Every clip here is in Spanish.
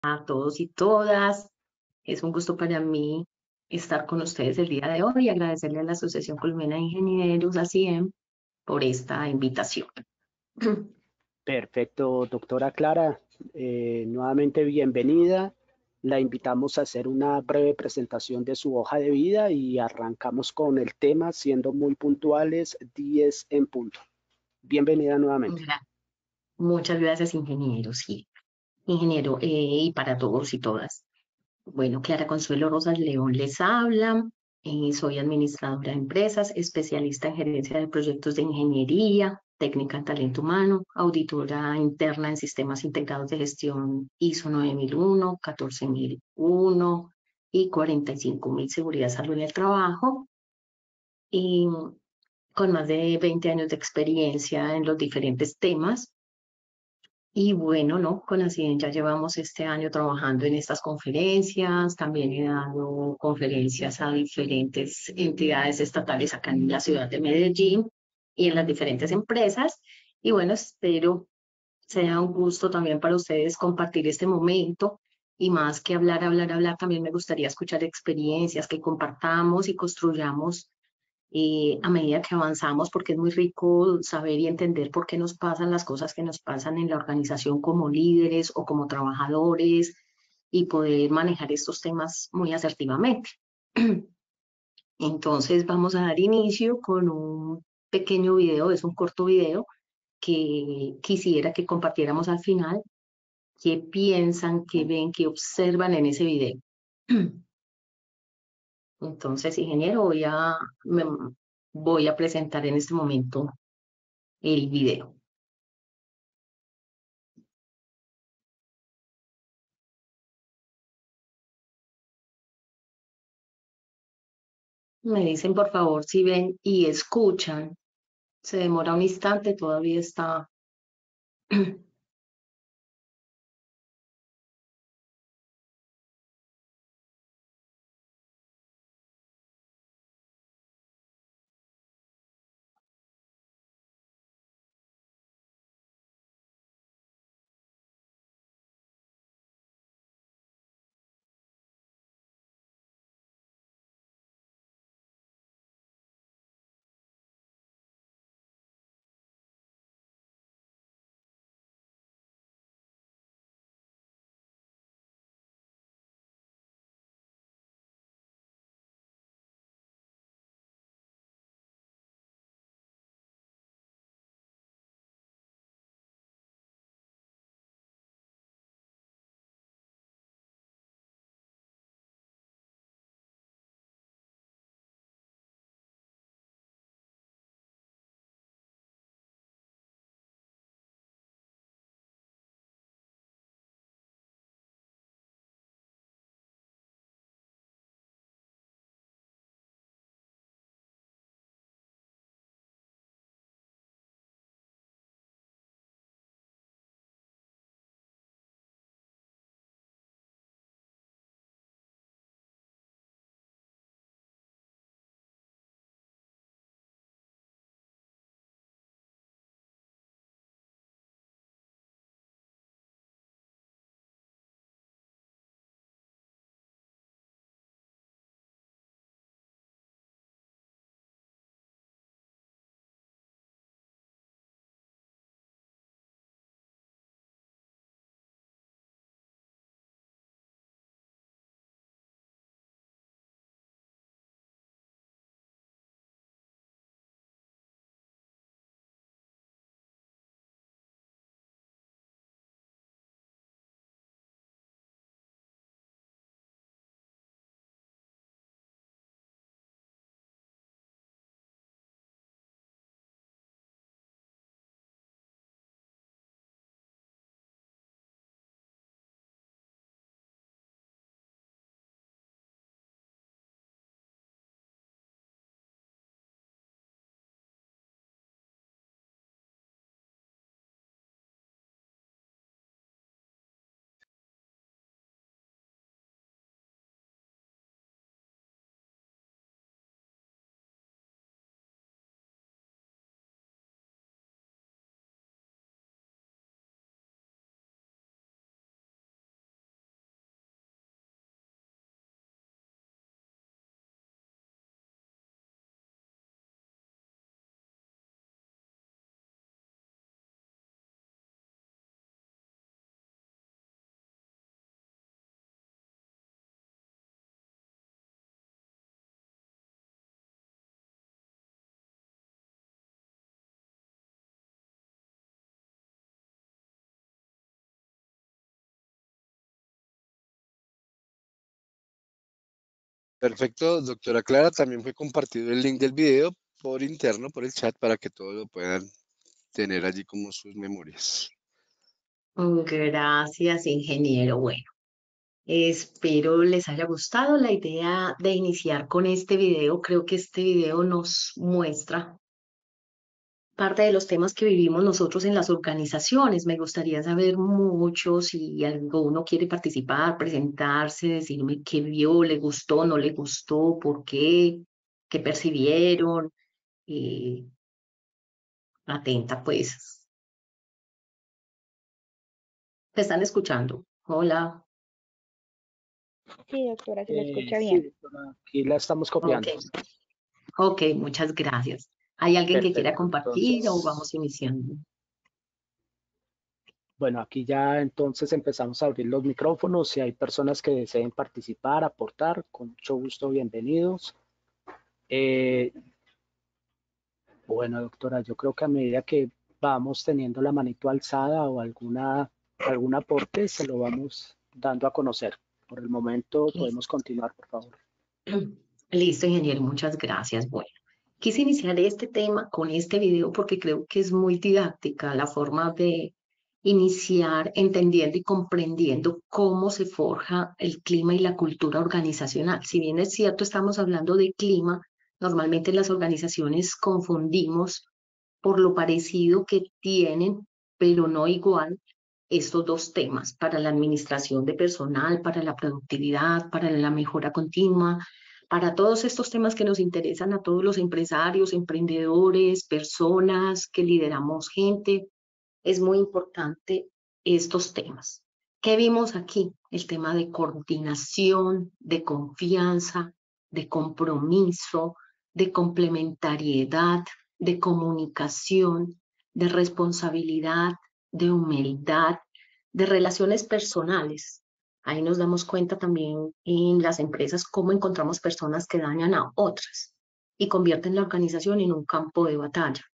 A todos y todas. Es un gusto para mí estar con ustedes el día de hoy y agradecerle a la Asociación Colombiana de Ingenieros, ASIEM, por esta invitación. Perfecto, doctora Clara. Nuevamente bienvenida. La invitamos a hacer una breve presentación de su hoja de vida y arrancamos con el tema siendo muy puntuales, 10 en punto. Bienvenida nuevamente. Gra- Muchas gracias, ingeniero. Sí, ingeniero, y para todos y todas. Bueno, Clara Consuelo Rosas León les habla. Soy administradora de empresas, especialista en gerencia de proyectos de ingeniería, técnica en talento humano, auditora interna en sistemas integrados de gestión ISO 9001, 14001 y 45000 seguridad, salud en el trabajo. Y con más de 20 años de experiencia en los diferentes temas. Y bueno, ¿no? Con Accident ya llevamos este año trabajando en estas conferencias, también he dado conferencias a diferentes entidades estatales acá en la ciudad de Medellín y en las diferentes empresas. Y bueno, espero sea un gusto también para ustedes compartir este momento y más que hablar, hablar, hablar, también me gustaría escuchar experiencias, que compartamos y construyamos a medida que avanzamos, porque es muy rico saber y entender por qué nos pasan las cosas que nos pasan en la organización como líderes o como trabajadores y poder manejar estos temas muy asertivamente. Entonces vamos a dar inicio con un pequeño video, es un corto video que quisiera que compartiéramos al final, qué piensan, qué ven, qué observan en ese video. Entonces, ingeniero, voy a presentar en este momento el video. Me dicen por favor si ven y escuchan. Se demora un instante, todavía está. Perfecto, doctora Clara. También fue compartido el link del video por interno, por el chat, para que todos lo puedan tener allí como sus memorias. Gracias, ingeniero. Bueno, espero les haya gustado la idea de iniciar con este video. Creo que este video nos muestra parte de los temas que vivimos nosotros en las organizaciones. Me gustaría saber mucho si alguno quiere participar, presentarse, decirme qué vio, le gustó, no le gustó, por qué percibieron. eh, Atenta, pues. ¿Me están escuchando? Hola. Sí, doctora, se la escucha Sí, bien. doctora, aquí la estamos Ok, copiando. ok, muchas gracias. ¿Hay alguien que quiera Perfecto, compartir o entonces, vamos iniciando? bueno, aquí ya entonces empezamos a abrir los micrófonos. Si hay personas que deseen participar, aportar, con mucho gusto, bienvenidos. Eh, bueno, doctora, yo creo que a medida que vamos teniendo la manito alzada o algún aporte, se lo vamos dando a conocer. Por el momento podemos continuar, por favor. Listo, ingeniero, muchas gracias. Bueno, quise iniciar este tema con este video porque creo que es muy didáctica la forma de iniciar entendiendo y comprendiendo cómo se forja el clima y la cultura organizacional. Si bien es cierto, estamos hablando de clima, normalmente las organizaciones confundimos por lo parecido que tienen, pero no igual, estos dos temas para la administración de personal, para la productividad, para la mejora continua, para todos estos temas que nos interesan a todos los empresarios, emprendedores, personas que lideramos gente. Es muy importante estos temas. ¿Qué vimos aquí? El tema de coordinación, de confianza, de compromiso, de complementariedad, de comunicación, de responsabilidad, de humildad, de relaciones personales. Ahí nos damos cuenta también en las empresas cómo encontramos personas que dañan a otras y convierten la organización en un campo de batalla,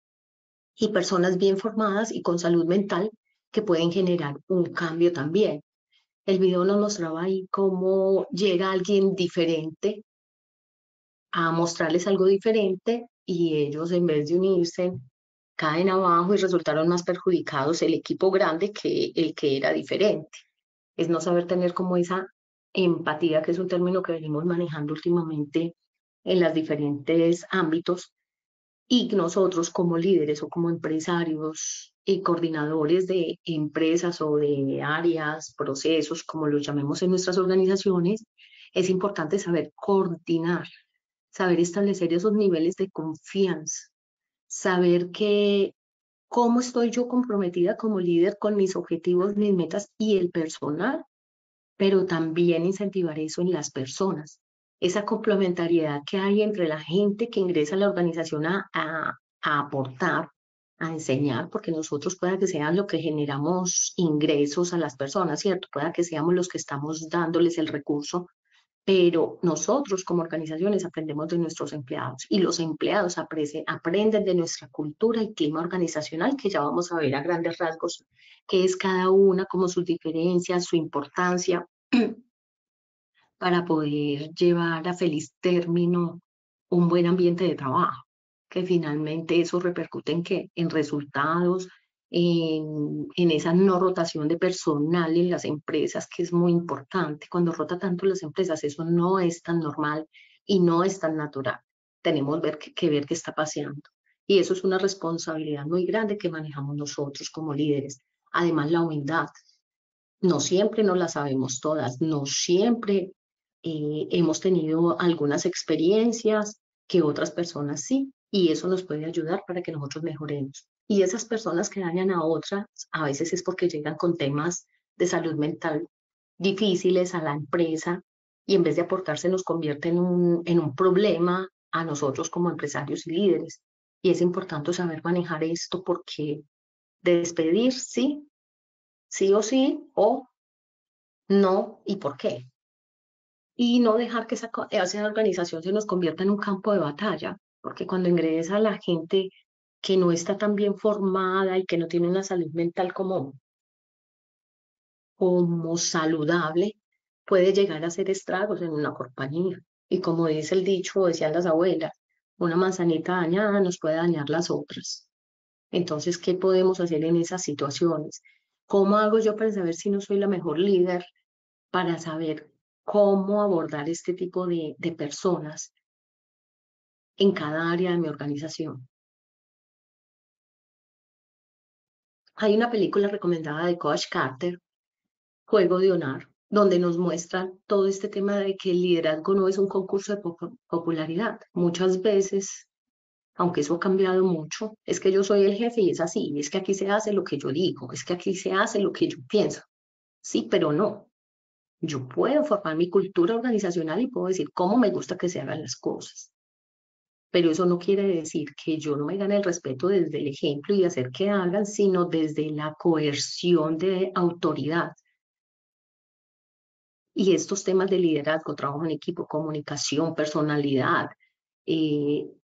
y personas bien formadas y con salud mental que pueden generar un cambio también. El video nos mostraba ahí cómo llega alguien diferente a mostrarles algo diferente y ellos, en vez de unirse, caen abajo y resultaron más perjudicados el equipo grande que el que era diferente. Es no saber tener como esa empatía, que es un término que venimos manejando últimamente en los diferentes ámbitos, y nosotros como líderes o como empresarios y coordinadores de empresas o de áreas, procesos, como los llamemos en nuestras organizaciones, es importante saber coordinar, saber establecer esos niveles de confianza, saber que cómo estoy yo comprometida como líder con mis objetivos, mis metas y el personal, pero también incentivar eso en las personas, esa complementariedad que hay entre la gente que ingresa a la organización a aportar, a enseñar, porque nosotros pueda que sean lo que generamos ingresos a las personas, ¿cierto? Pueda que seamos los que estamos dándoles el recurso, pero nosotros como organizaciones aprendemos de nuestros empleados y los empleados aprenden de nuestra cultura y clima organizacional, que ya vamos a ver a grandes rasgos qué es cada una, como sus diferencias, su importancia para poder llevar a feliz término un buen ambiente de trabajo, que finalmente eso repercute en qué, en resultados, en esa no rotación de personal en las empresas, que es muy importante. Cuando rota tanto las empresas, eso no es tan normal y no es tan natural. Tenemos que ver qué está pasando. Y eso es una responsabilidad muy grande que manejamos nosotros como líderes. Además, la humildad. No siempre nos las sabemos todas, no siempre hemos tenido algunas experiencias que otras personas sí, y eso nos puede ayudar para que nosotros mejoremos. Y esas personas que dañan a otras, a veces es porque llegan con temas de salud mental difíciles a la empresa y en vez de aportarse nos convierte en un problema a nosotros como empresarios y líderes. Y es importante saber manejar esto porque despedir sí, sí o sí, o no y por qué. Y no dejar que esa organización se nos convierta en un campo de batalla, porque cuando ingresa la gente que no está tan bien formada y que no tiene una salud mental como saludable, puede llegar a hacer estragos en una compañía. Y como dice el dicho, decían las abuelas, una manzanita dañada nos puede dañar las otras. Entonces, ¿qué podemos hacer en esas situaciones? ¿Cómo hago yo para saber si no soy la mejor líder? Para saber cómo abordar este tipo de personas en cada área de mi organización. Hay una película recomendada de Coach Carter, Juego de Honor, donde nos muestran todo este tema de que el liderazgo no es un concurso de popularidad. Muchas veces, aunque eso ha cambiado mucho, es que yo soy el jefe y es así, es que aquí se hace lo que yo digo, es que aquí se hace lo que yo pienso. Sí, pero no. Yo puedo formar mi cultura organizacional y puedo decir cómo me gusta que se hagan las cosas. Pero eso no quiere decir que yo no me gane el respeto desde el ejemplo y hacer que hagan, sino desde la coerción de autoridad. Y estos temas de liderazgo, trabajo en equipo, comunicación, personalidad,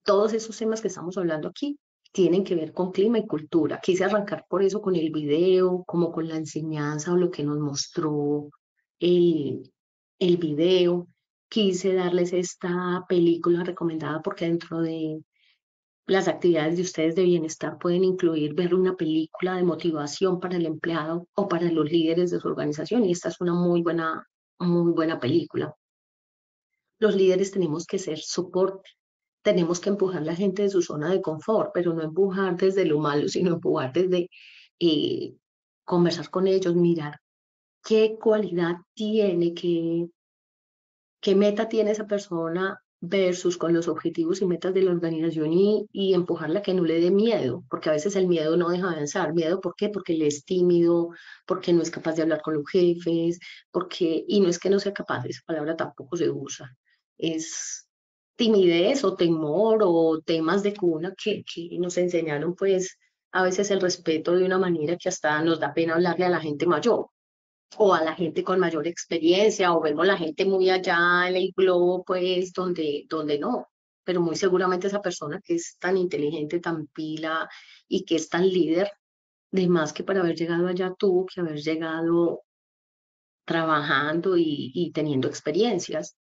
todos esos temas que estamos hablando aquí tienen que ver con clima y cultura. Quise arrancar por eso con el video, como con la enseñanza o lo que nos mostró el video. Quise darles esta película recomendada porque dentro de las actividades de ustedes de bienestar pueden incluir ver una película de motivación para el empleado o para los líderes de su organización y esta es una muy buena película. Los líderes tenemos que ser soporte, tenemos que empujar a la gente de su zona de confort, pero no empujar desde lo malo, sino empujar desde eh, conversar con ellos, mirar qué cualidad tiene, qué meta tiene esa persona versus con los objetivos y metas de la organización y empujarla a que no le dé miedo, porque a veces el miedo no deja avanzar. ¿Miedo por qué? Porque él es tímido, porque no es capaz de hablar con los jefes, y no es que no sea capaz, esa palabra tampoco se usa. Es timidez o temor o temas de cuna que nos enseñaron pues a veces el respeto de una manera que hasta nos da pena hablarle a la gente mayor o a la gente con mayor experiencia, o vemos la gente muy allá en el globo, pues, donde no. Pero muy seguramente esa persona que es tan inteligente, tan pila y que es tan líder, de más que para haber llegado allá tuvo que haber llegado trabajando y teniendo experiencias.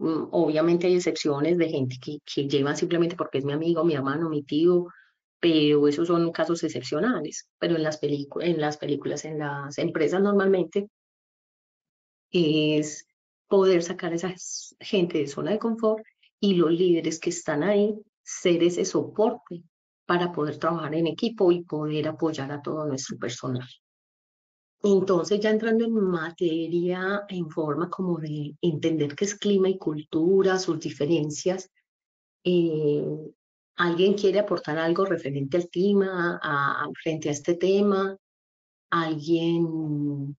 Obviamente hay excepciones de gente que llevan simplemente porque es mi amigo, mi hermano, mi tío, pero esos son casos excepcionales. Pero en las películas, en las empresas normalmente es poder sacar a esa gente de zona de confort y los líderes que están ahí ser ese soporte para poder trabajar en equipo y poder apoyar a todo nuestro personal. Entonces, ya entrando en materia, en forma como de entender qué es clima y cultura, sus diferencias, eh, ¿alguien quiere aportar algo referente al clima, frente a este tema? ¿Alguien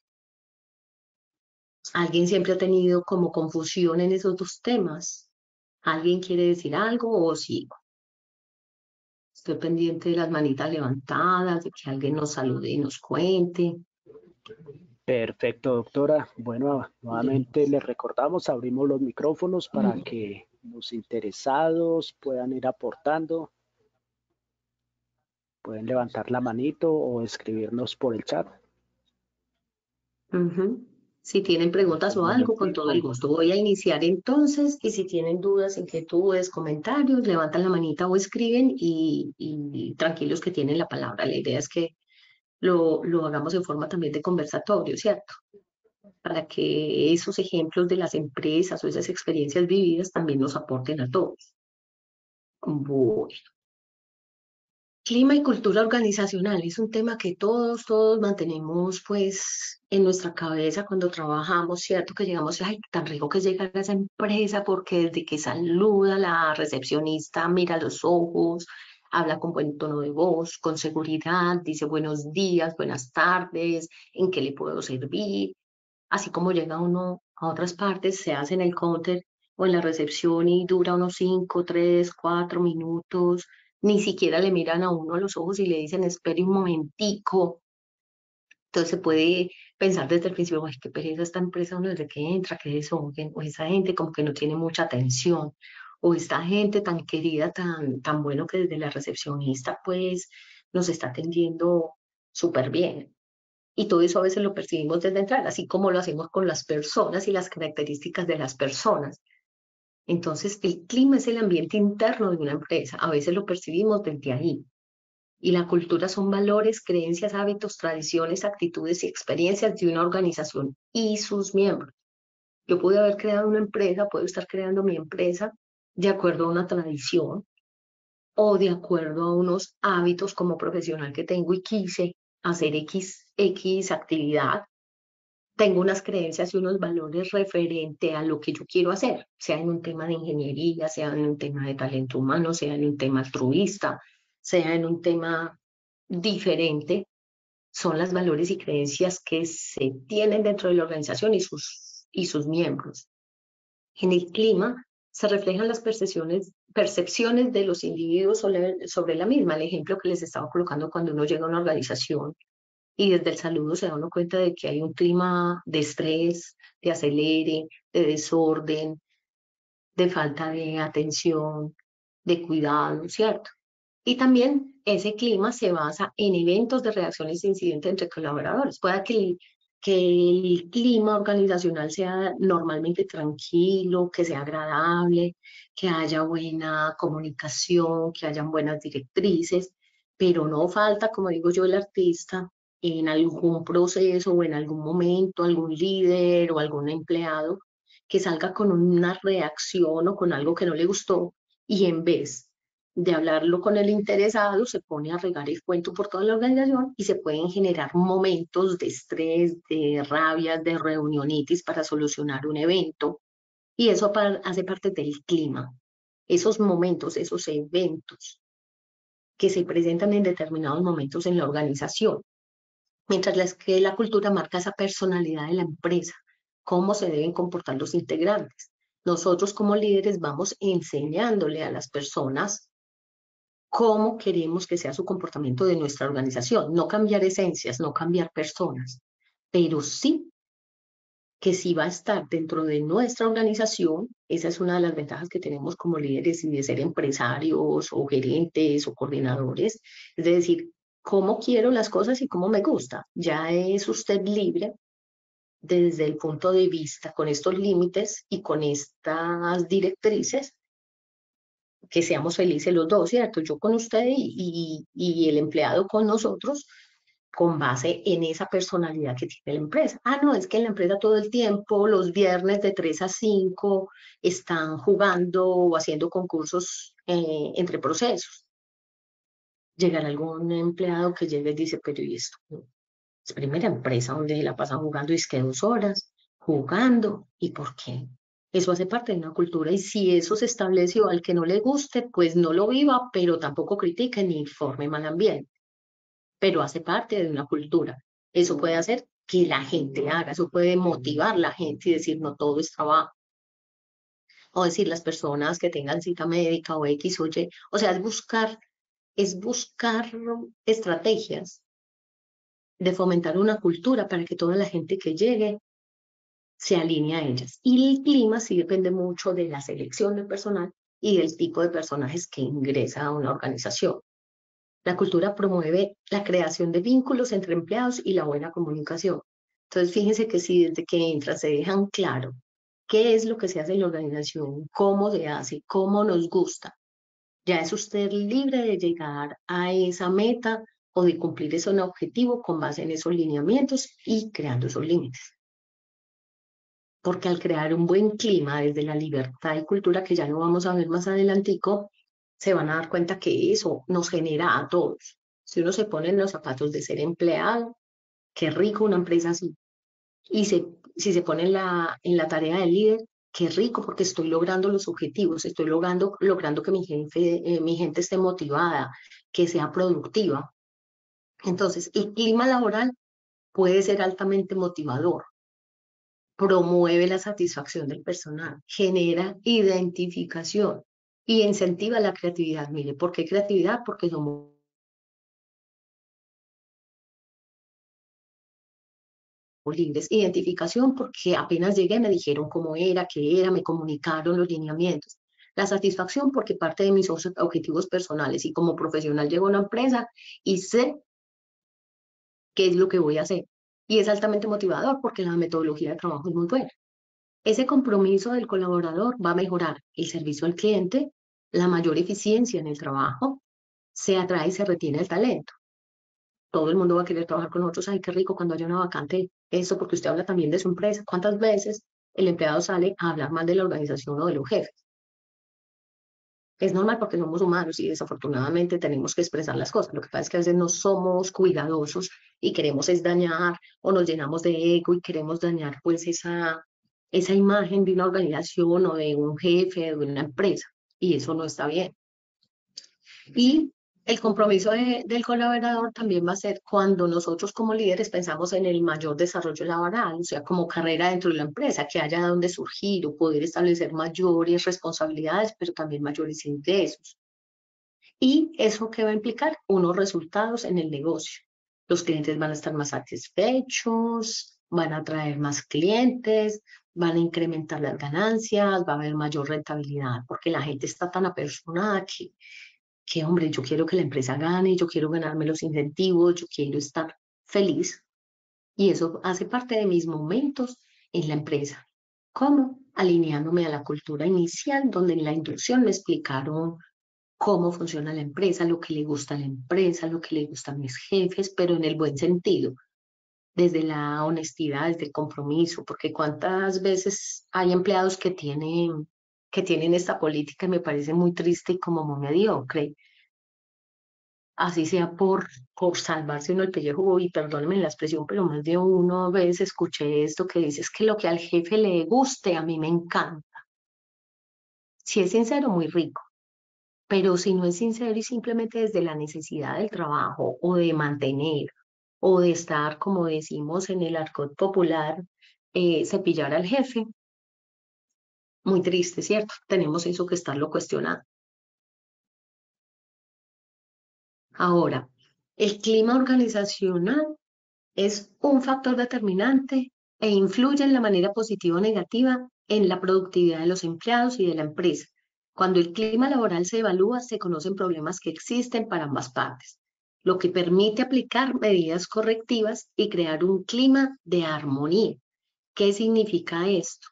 ¿Alguien siempre ha tenido como confusión en esos dos temas? ¿Alguien quiere decir algo o sigo? Estoy pendiente de las manitas levantadas, de que alguien nos salude y nos cuente. Perfecto, doctora. Bueno, nuevamente les recordamos, abrimos los micrófonos para que los interesados puedan ir aportando. Pueden levantar la manito o escribirnos por el chat. Si tienen preguntas o algo, con todo el gusto. Voy a iniciar entonces y si tienen dudas, inquietudes, comentarios, levantan la manita o escriben y tranquilos que tienen la palabra. La idea es que lo hagamos en forma también de conversatorio, ¿cierto? Para que esos ejemplos de las empresas o esas experiencias vividas también nos aporten a todos. Bueno, clima y cultura organizacional es un tema que todos mantenemos pues en nuestra cabeza cuando trabajamos, ¿cierto? Que llegamos, ay, tan rico que es llegar a esa empresa porque desde que saluda la recepcionista, mira los ojos, habla con buen tono de voz, con seguridad, dice buenos días, buenas tardes, ¿en qué le puedo servir? Así como llega uno a otras partes, se hace en el counter o en la recepción y dura unos 5, 3, 4 minutos, ni siquiera le miran a uno a los ojos y le dicen, espere un momentico. Entonces se puede pensar desde el principio, ay, qué pereza esta empresa, uno desde que entra, qué desorden, o esa gente como que no tiene mucha atención, o esta gente tan querida, tan bueno que desde la recepcionista pues nos está atendiendo súper bien. Y todo eso a veces lo percibimos desde entrar, así como lo hacemos con las personas y las características de las personas. Entonces, el clima es el ambiente interno de una empresa. A veces lo percibimos desde ahí. Y la cultura son valores, creencias, hábitos, tradiciones, actitudes y experiencias de una organización y sus miembros. Yo pude haber creado una empresa, puedo estar creando mi empresa de acuerdo a una tradición o de acuerdo a unos hábitos como profesional que tengo y quise hacer X actividad. Tengo unas creencias y unos valores referente a lo que yo quiero hacer, sea en un tema de ingeniería, sea en un tema de talento humano, sea en un tema altruista, sea en un tema diferente. Son los valores y creencias que se tienen dentro de la organización y sus miembros. En el clima se reflejan las percepciones de los individuos sobre la misma. El ejemplo que les estaba colocando cuando uno llega a una organización y desde el saludo se da uno cuenta de que hay un clima de estrés, de acelere, de desorden, de falta de atención, de cuidado, ¿cierto? Y también ese clima se basa en eventos de reacciones e incidentes entre colaboradores. Puede que el clima organizacional sea normalmente tranquilo, que sea agradable, que haya buena comunicación, que hayan buenas directrices, pero no falta, como digo yo, el artista en algún proceso o en algún momento, algún líder o algún empleado que salga con una reacción o con algo que no le gustó y en vez de hablarlo con el interesado, se pone a regar el cuento por toda la organización y se pueden generar momentos de estrés, de rabia, de reunionitis para solucionar un evento. Y eso hace parte del clima. Esos momentos, esos eventos que se presentan en determinados momentos en la organización. Mientras que la cultura marca esa personalidad de la empresa, cómo se deben comportar los integrantes. Nosotros como líderes vamos enseñándole a las personas cómo queremos que sea su comportamiento de nuestra organización. No cambiar esencias, no cambiar personas, pero sí que si va a estar dentro de nuestra organización, esa es una de las ventajas que tenemos como líderes y de ser empresarios o gerentes o coordinadores, es decir, cómo quiero las cosas y cómo me gusta. Ya es usted libre desde el punto de vista con estos límites y con estas directrices que seamos felices los dos, ¿cierto? Yo con usted y el empleado con nosotros, con base en esa personalidad que tiene la empresa. Ah, no, es que en la empresa todo el tiempo, los viernes de 3 a 5, están jugando o haciendo concursos entre procesos. Llegará algún empleado que llegue y dice, pero ¿y esto? Es primera empresa donde la pasan jugando y es que 2 horas jugando. ¿Y por qué? Eso hace parte de una cultura y si eso se estableció al que no le guste, pues no lo viva, pero tampoco critique ni forme mal ambiente, pero hace parte de una cultura. Eso puede hacer que la gente haga, eso puede motivar a la gente y decir no todo es trabajo. O decir las personas que tengan cita médica o X o Y. O sea, es buscar estrategias de fomentar una cultura para que toda la gente que llegue se alinee a ellas. Y el clima sí depende mucho de la selección del personal y del tipo de personajes que ingresa a una organización. La cultura promueve la creación de vínculos entre empleados y la buena comunicación. Entonces, fíjense que si desde que entra se dejan claro qué es lo que se hace en la organización, cómo se hace, cómo nos gusta, ya es usted libre de llegar a esa meta o de cumplir ese objetivo con base en esos lineamientos y creando esos límites. Porque al crear un buen clima desde la libertad y cultura, que ya lo vamos a ver más adelantico, se van a dar cuenta que eso nos genera a todos. Si uno se pone en los zapatos de ser empleado, qué rico una empresa así. Y si se pone en la tarea del líder, qué rico porque estoy logrando los objetivos, estoy logrando que mi gente esté motivada, que sea productiva. Entonces, el clima laboral puede ser altamente motivador, promueve la satisfacción del personal, genera identificación y incentiva la creatividad. Mire, ¿por qué creatividad? Porque somos libres. Identificación porque apenas llegué me dijeron cómo era, qué era, me comunicaron los lineamientos. La satisfacción porque parte de mis objetivos personales y como profesional llego a una empresa y sé qué es lo que voy a hacer. Y es altamente motivador porque la metodología de trabajo es muy buena. Ese compromiso del colaborador va a mejorar el servicio al cliente, la mayor eficiencia en el trabajo, se atrae y se retiene el talento. Todo el mundo va a querer trabajar con nosotros. Ay, qué rico cuando haya una vacante. Eso porque usted habla también de su empresa. ¿Cuántas veces el empleado sale a hablar mal de la organización o de los jefes? Es normal porque somos humanos y desafortunadamente tenemos que expresar las cosas. Lo que pasa es que a veces no somos cuidadosos y queremos es dañar o nos llenamos de ego y queremos dañar pues esa imagen de una organización o de un jefe, de una empresa. Y eso no está bien. Y el compromiso del colaborador también va a ser cuando nosotros como líderes pensamos en el mayor desarrollo laboral, o sea, como carrera dentro de la empresa, que haya donde surgir o poder establecer mayores responsabilidades, pero también mayores ingresos. Y eso que va a implicar unos resultados en el negocio. Los clientes van a estar más satisfechos, van a traer más clientes, van a incrementar las ganancias, va a haber mayor rentabilidad, porque la gente está tan apersonada que hombre, yo quiero que la empresa gane, yo quiero ganarme los incentivos, yo quiero estar feliz. Y eso hace parte de mis momentos en la empresa. ¿Cómo? Alineándome a la cultura inicial, donde en la inducción me explicaron cómo funciona la empresa, lo que le gusta a la empresa, lo que le gusta a mis jefes, pero en el buen sentido, desde la honestidad, desde el compromiso, porque cuántas veces hay empleados que tienen esta política y me parece muy triste y como muy mediocre, así sea por salvarse uno el pellejo, y perdónenme la expresión, pero más de una vez escuché esto que dice, es que lo que al jefe le guste, a mí me encanta. Si es sincero, muy rico, pero si no es sincero y simplemente desde la necesidad del trabajo o de mantener o de estar, como decimos en el argot popular, cepillar al jefe, muy triste, ¿cierto? Tenemos eso que estarlo cuestionando. Ahora, el clima organizacional es un factor determinante e influye en la manera positiva o negativa en la productividad de los empleados y de la empresa. Cuando el clima laboral se evalúa, se conocen problemas que existen para ambas partes, lo que permite aplicar medidas correctivas y crear un clima de armonía. ¿Qué significa esto?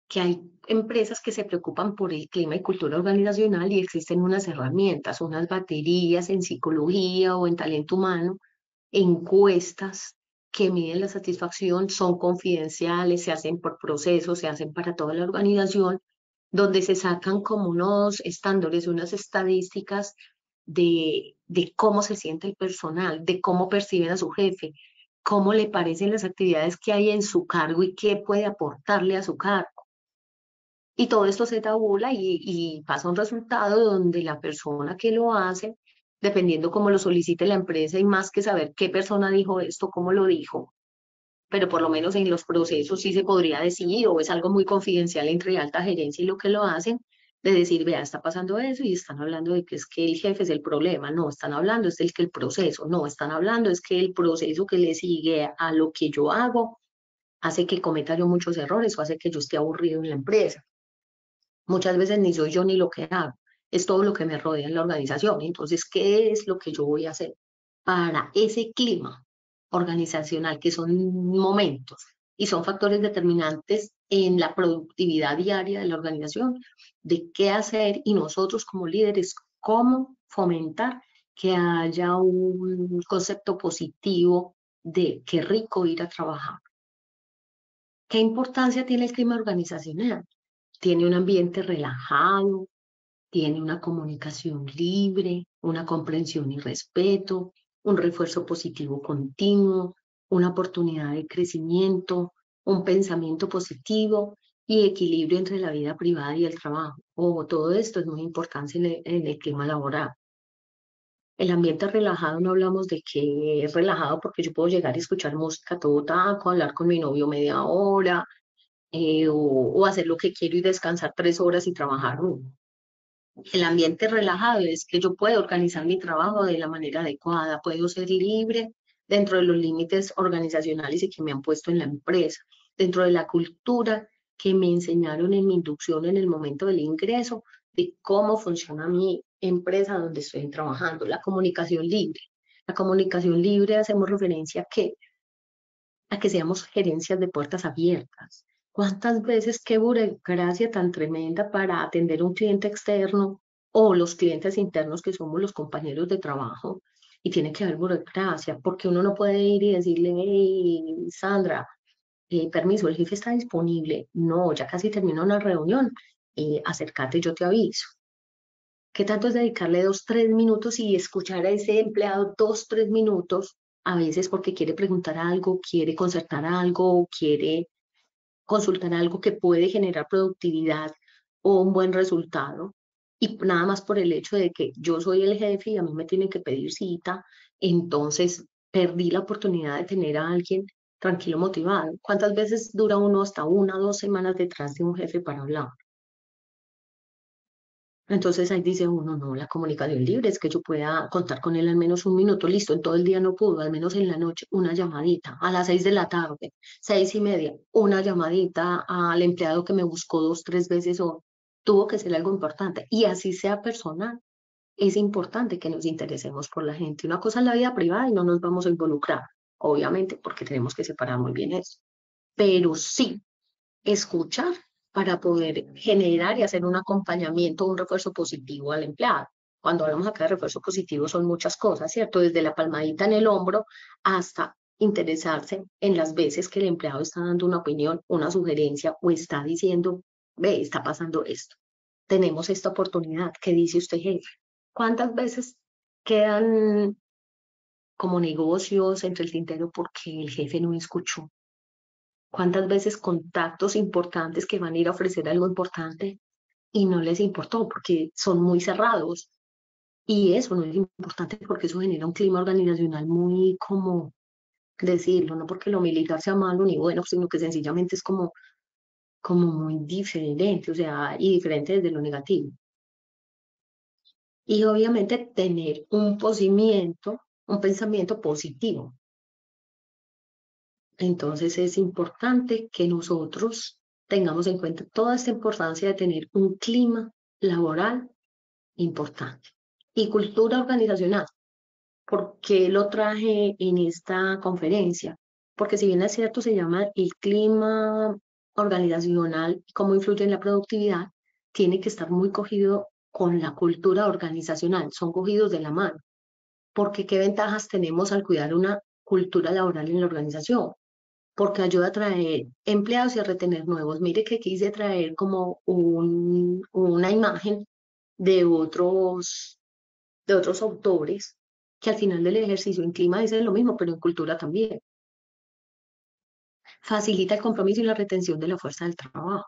Que hay empresas que se preocupan por el clima y cultura organizacional y existen unas herramientas, unas baterías en psicología o en talento humano, encuestas que miden la satisfacción, son confidenciales, se hacen por procesos, se hacen para toda la organización, donde se sacan como unos estándares, unas estadísticas de cómo se siente el personal, de cómo perciben a su jefe, cómo le parecen las actividades que hay en su cargo y qué puede aportarle a su cargo. Y todo esto se tabula y pasa un resultado donde la persona que lo hace, dependiendo cómo lo solicite la empresa, y más que saber qué persona dijo esto, cómo lo dijo, pero por lo menos en los procesos sí se podría decir, o es algo muy confidencial entre alta gerencia y lo que lo hacen, de decir, vea, está pasando eso y están hablando de que es que el jefe es el problema, no, están hablando es del que el proceso, no, están hablando es que el proceso que le sigue a lo que yo hago hace que cometa yo muchos errores o hace que yo esté aburrido en la empresa. Muchas veces ni soy yo ni lo que hago, es todo lo que me rodea en la organización. Entonces, ¿qué es lo que yo voy a hacer para ese clima organizacional, que son momentos y son factores determinantes en la productividad diaria de la organización, de qué hacer y nosotros como líderes, cómo fomentar que haya un concepto positivo de qué rico ir a trabajar? ¿Qué importancia tiene el clima organizacional? Tiene un ambiente relajado, tiene una comunicación libre, una comprensión y respeto, un refuerzo positivo continuo, una oportunidad de crecimiento, un pensamiento positivo y equilibrio entre la vida privada y el trabajo. Todo esto es muy importante en el clima laboral. El ambiente relajado, no hablamos de que es relajado porque yo puedo llegar y escuchar música a todo taco, hablar con mi novio media hora, o hacer lo que quiero y descansar 3 horas y trabajar uno. El ambiente relajado es que yo puedo organizar mi trabajo de la manera adecuada, puedo ser libre dentro de los límites organizacionales y que me han puesto en la empresa, dentro de la cultura que me enseñaron en mi inducción en el momento del ingreso, de cómo funciona mi empresa donde estoy trabajando, la comunicación libre. La comunicación libre hacemos referencia a que a que seamos gerencias de puertas abiertas. ¿Cuántas veces qué burocracia tan tremenda para atender un cliente externo o los clientes internos que somos los compañeros de trabajo? Y tiene que haber burocracia, porque uno no puede ir y decirle, hey, Sandra, permiso, el jefe está disponible. No, ya casi terminó una reunión. Acércate, yo te aviso. ¿Qué tanto es dedicarle 2, 3 minutos y escuchar a ese empleado 2, 3 minutos? A veces porque quiere preguntar algo, quiere concertar algo, quiere consultar algo que puede generar productividad o un buen resultado. Y nada más por el hecho de que yo soy el jefe y a mí me tienen que pedir cita, entonces perdí la oportunidad de tener a alguien tranquilo, motivado. ¿Cuántas veces dura uno hasta 1 o 2 semanas detrás de un jefe para hablar? Entonces ahí dice uno, no, la comunicación libre es que yo pueda contar con él al menos un minuto, listo, en todo el día no pudo, al menos en la noche, una llamadita, a las 6 de la tarde, 6:30, una llamadita al empleado que me buscó 2, 3 veces o tuvo que ser algo importante. Y así sea personal, es importante que nos interesemos por la gente. Una cosa es la vida privada y no nos vamos a involucrar, obviamente, porque tenemos que separar muy bien eso. Pero sí escuchar para poder generar y hacer un acompañamiento, un refuerzo positivo al empleado. Cuando hablamos acá de refuerzo positivo son muchas cosas, ¿cierto? Desde la palmadita en el hombro hasta interesarse en las veces que el empleado está dando una opinión, una sugerencia o está diciendo, ve, está pasando esto. Tenemos esta oportunidad. ¿Qué dice usted, jefe? ¿Cuántas veces quedan como negocios entre el tintero porque el jefe no escuchó? ¿Cuántas veces contactos importantes que van a ir a ofrecer algo importante y no les importó porque son muy cerrados? Y eso no es importante porque eso genera un clima organizacional muy, como decirlo, no porque lo militar sea malo ni bueno, sino que sencillamente es como muy diferente, o sea, y diferente desde lo negativo. Y obviamente tener un pensamiento positivo. Entonces es importante que nosotros tengamos en cuenta toda esta importancia de tener un clima laboral importante y cultura organizacional. ¿Por qué lo traje en esta conferencia? Porque si bien es cierto, se llama el clima organizacional y cómo influye en la productividad, tiene que estar muy cogido con la cultura organizacional, son cogidos de la mano. Porque ¿qué ventajas tenemos al cuidar una cultura laboral en la organización? Porque ayuda a traer empleados y a retener nuevos. Mire que quise traer como una imagen de otros autores que al final del ejercicio en clima dicen lo mismo, pero en cultura también. Facilita el compromiso y la retención de la fuerza del trabajo.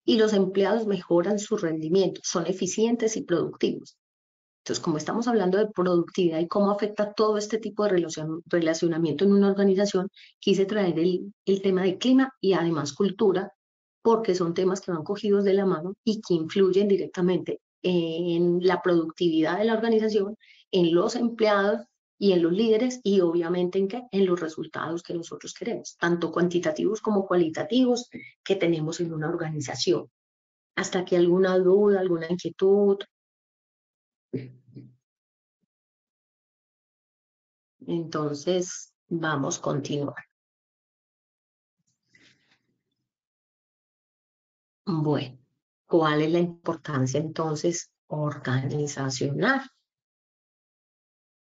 Y los empleados mejoran su rendimiento, son eficientes y productivos. Entonces, como estamos hablando de productividad y cómo afecta todo este tipo de relacionamiento en una organización, quise traer el tema de clima y además cultura, porque son temas que van cogidos de la mano y que influyen directamente en la productividad de la organización, en los empleados y en los líderes y obviamente en los resultados que nosotros queremos, tanto cuantitativos como cualitativos que tenemos en una organización. ¿Hasta aquí alguna duda, alguna inquietud? Entonces, vamos a continuar. Bueno, ¿cuál es la importancia entonces organizacional?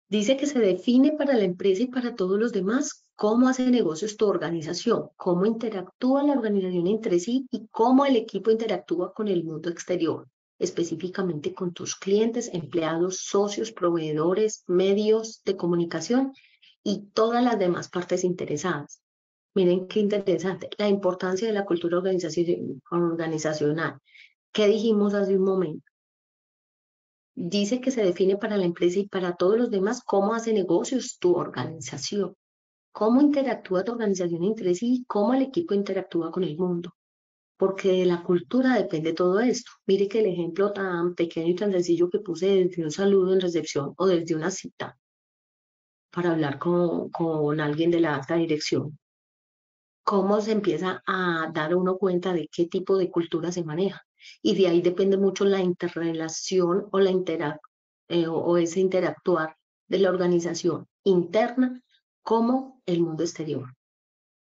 Dice que se define para la empresa y para todos los demás cómo hace negocios tu organización, cómo interactúa la organización entre sí y cómo el equipo interactúa con el mundo exterior, específicamente con tus clientes, empleados, socios, proveedores, medios de comunicación y todas las demás partes interesadas. Miren qué interesante, la importancia de la cultura organizacional. ¿Qué dijimos hace un momento? Dice que se define para la empresa y para todos los demás cómo hace negocios tu organización, cómo interactúa tu organización entre sí y cómo el equipo interactúa con el mundo. Porque de la cultura depende todo esto. Mire que el ejemplo tan pequeño y tan sencillo que puse desde un saludo en recepción o desde una cita para hablar con alguien de la alta dirección. Cómo se empieza a dar uno cuenta de qué tipo de cultura se maneja. Y de ahí depende mucho la interrelación o, o ese interactuar de la organización interna como el mundo exterior.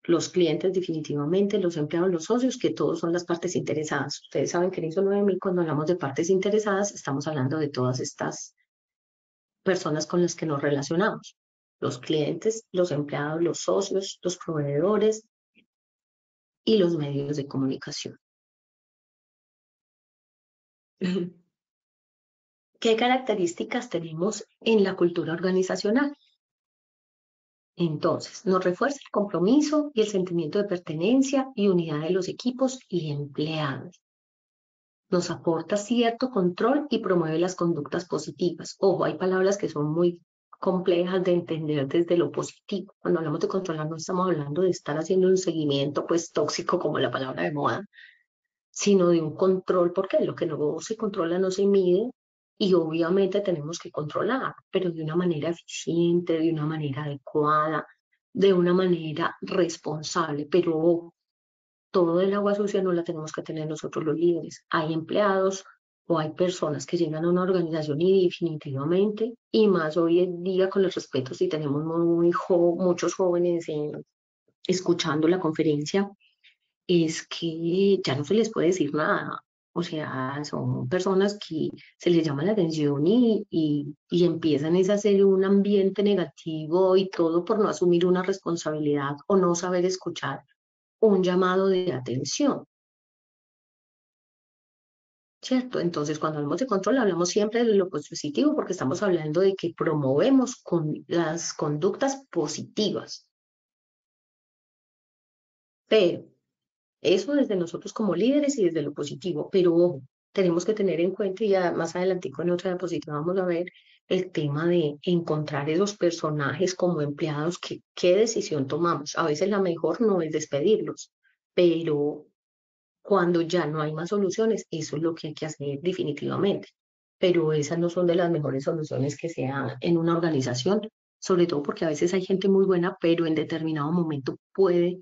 Los clientes definitivamente, los empleados, los socios, que todos son las partes interesadas. Ustedes saben que en ISO 9000, cuando hablamos de partes interesadas, estamos hablando de todas estas personas con las que nos relacionamos. Los clientes, los empleados, los socios, los proveedores y los medios de comunicación. ¿Qué características tenemos en la cultura organizacional? Entonces, nos refuerza el compromiso y el sentimiento de pertenencia y unidad de los equipos y empleados. Nos aporta cierto control y promueve las conductas positivas. Ojo, hay palabras que son muy complejas de entender desde lo positivo. Cuando hablamos de controlar, no estamos hablando de estar haciendo un seguimiento pues tóxico como la palabra de moda, sino de un control, porque lo que no se controla no se mide y obviamente tenemos que controlar, pero de una manera eficiente, de una manera adecuada, de una manera responsable, pero todo el agua sucia no la tenemos que tener nosotros los líderes. Hay empleados o hay personas que llegan a una organización y definitivamente, y más hoy en día con el respeto, si tenemos muchos jóvenes escuchando la conferencia, es que ya no se les puede decir nada. O sea, son personas que se les llama la atención y empiezan a hacer un ambiente negativo y todo por no asumir una responsabilidad o no saber escuchar un llamado de atención, ¿cierto? Entonces, cuando hablamos de control, hablamos siempre de lo positivo porque estamos hablando de que promovemos con las conductas positivas. Pero eso desde nosotros como líderes y desde lo positivo, pero ojo, tenemos que tener en cuenta, y ya más adelante en otra diapositiva vamos a ver el tema de encontrar esos personajes como empleados, qué decisión tomamos. A veces la mejor no es despedirlos, pero cuando ya no hay más soluciones, eso es lo que hay que hacer definitivamente. Pero esas no son de las mejores soluciones que sea en una organización, sobre todo porque a veces hay gente muy buena, pero en determinado momento puede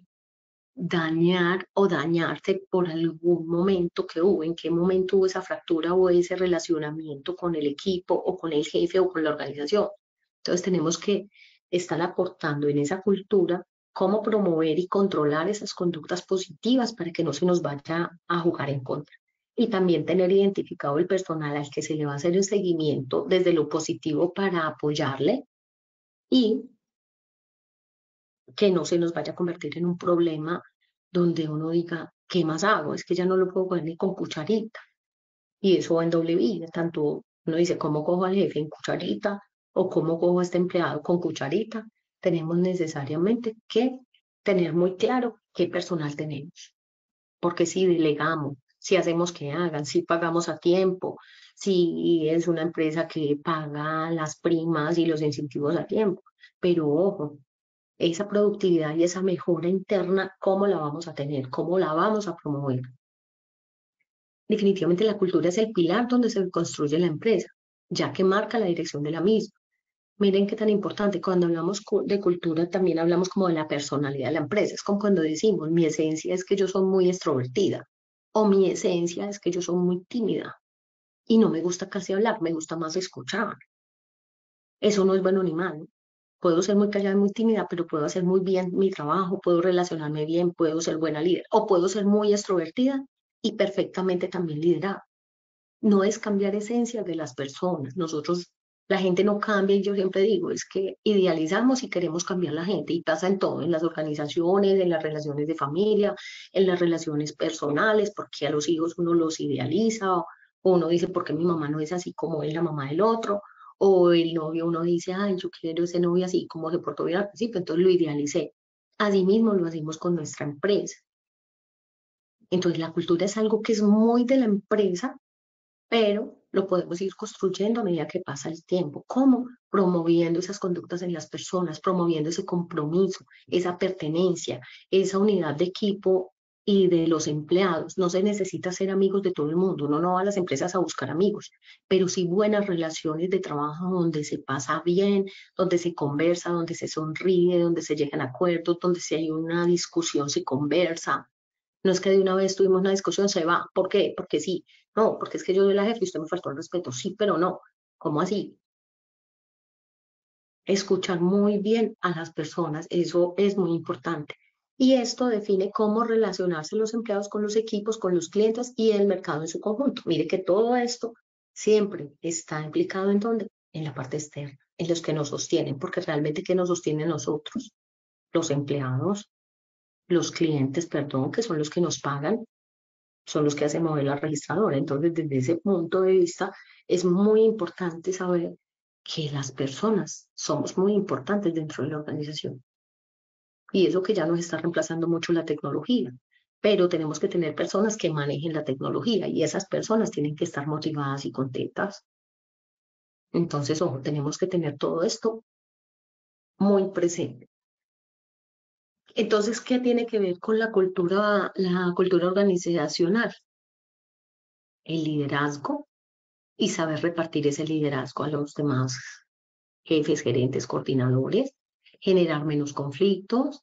dañar o dañarse por algún momento que hubo, en qué momento hubo esa fractura o ese relacionamiento con el equipo o con el jefe o con la organización. Entonces tenemos que estar aportando en esa cultura cómo promover y controlar esas conductas positivas para que no se nos vaya a jugar en contra. Y también tener identificado el personal al que se le va a hacer el seguimiento desde lo positivo para apoyarle y que no se nos vaya a convertir en un problema donde uno diga, ¿qué más hago? Es que ya no lo puedo coger ni con cucharita. Y eso va en doble vía, tanto uno dice, ¿cómo cojo al jefe en cucharita? O ¿cómo cojo a este empleado con cucharita? Tenemos necesariamente que tener muy claro qué personal tenemos. Porque si delegamos, si hacemos que hagan, si pagamos a tiempo, si es una empresa que paga las primas y los incentivos a tiempo. Pero ojo, esa productividad y esa mejora interna, ¿cómo la vamos a tener? ¿Cómo la vamos a promover? Definitivamente la cultura es el pilar donde se construye la empresa, ya que marca la dirección de la misma. Miren qué tan importante, cuando hablamos de cultura también hablamos como de la personalidad de la empresa. Es como cuando decimos, mi esencia es que yo soy muy extrovertida o mi esencia es que yo soy muy tímida y no me gusta casi hablar, me gusta más escuchar. Eso no es bueno ni malo. Puedo ser muy callada y muy tímida, pero puedo hacer muy bien mi trabajo, puedo relacionarme bien, puedo ser buena líder o puedo ser muy extrovertida y perfectamente también liderar. No es cambiar esencias de las personas. Nosotros, la gente no cambia y yo siempre digo, es que idealizamos y queremos cambiar la gente y pasa en todo, en las organizaciones, en las relaciones de familia, en las relaciones personales, porque a los hijos uno los idealiza o uno dice, ¿por qué mi mamá no es así como es la mamá del otro? O el novio uno dice, ay, yo quiero ese novio así como se portó bien al principio, entonces lo idealicé. Así mismo lo hacemos con nuestra empresa. Entonces la cultura es algo que es muy de la empresa, pero lo podemos ir construyendo a medida que pasa el tiempo. ¿Cómo? Promoviendo esas conductas en las personas, promoviendo ese compromiso, esa pertenencia, esa unidad de equipo y de los empleados. No se necesita ser amigos de todo el mundo, uno no va a las empresas a buscar amigos, pero sí buenas relaciones de trabajo donde se pasa bien, donde se conversa, donde se sonríe, donde se llegan a acuerdos, donde si hay una discusión se conversa. No es que de una vez tuvimos una discusión, se va. ¿Por qué? Porque sí. No, porque es que yo soy la jefe y usted me faltó el respeto. Sí, pero no. ¿Cómo así? Escuchar muy bien a las personas, eso es muy importante. Y esto define cómo relacionarse los empleados con los equipos, con los clientes y el mercado en su conjunto. Mire que todo esto siempre está implicado en dónde, en la parte externa, en los que nos sostienen, porque realmente ¿qué nos sostiene a nosotros? Los empleados, los clientes, perdón, que son los que nos pagan, son los que hacen mover la registradora. Entonces, desde ese punto de vista, es muy importante saber que las personas somos muy importantes dentro de la organización. Y eso que ya nos está reemplazando mucho la tecnología. Pero tenemos que tener personas que manejen la tecnología y esas personas tienen que estar motivadas y contentas. Entonces, ojo, tenemos que tener todo esto muy presente. Entonces, ¿qué tiene que ver con la cultura organizacional? El liderazgo y saber repartir ese liderazgo a los demás jefes, gerentes, coordinadores, generar menos conflictos.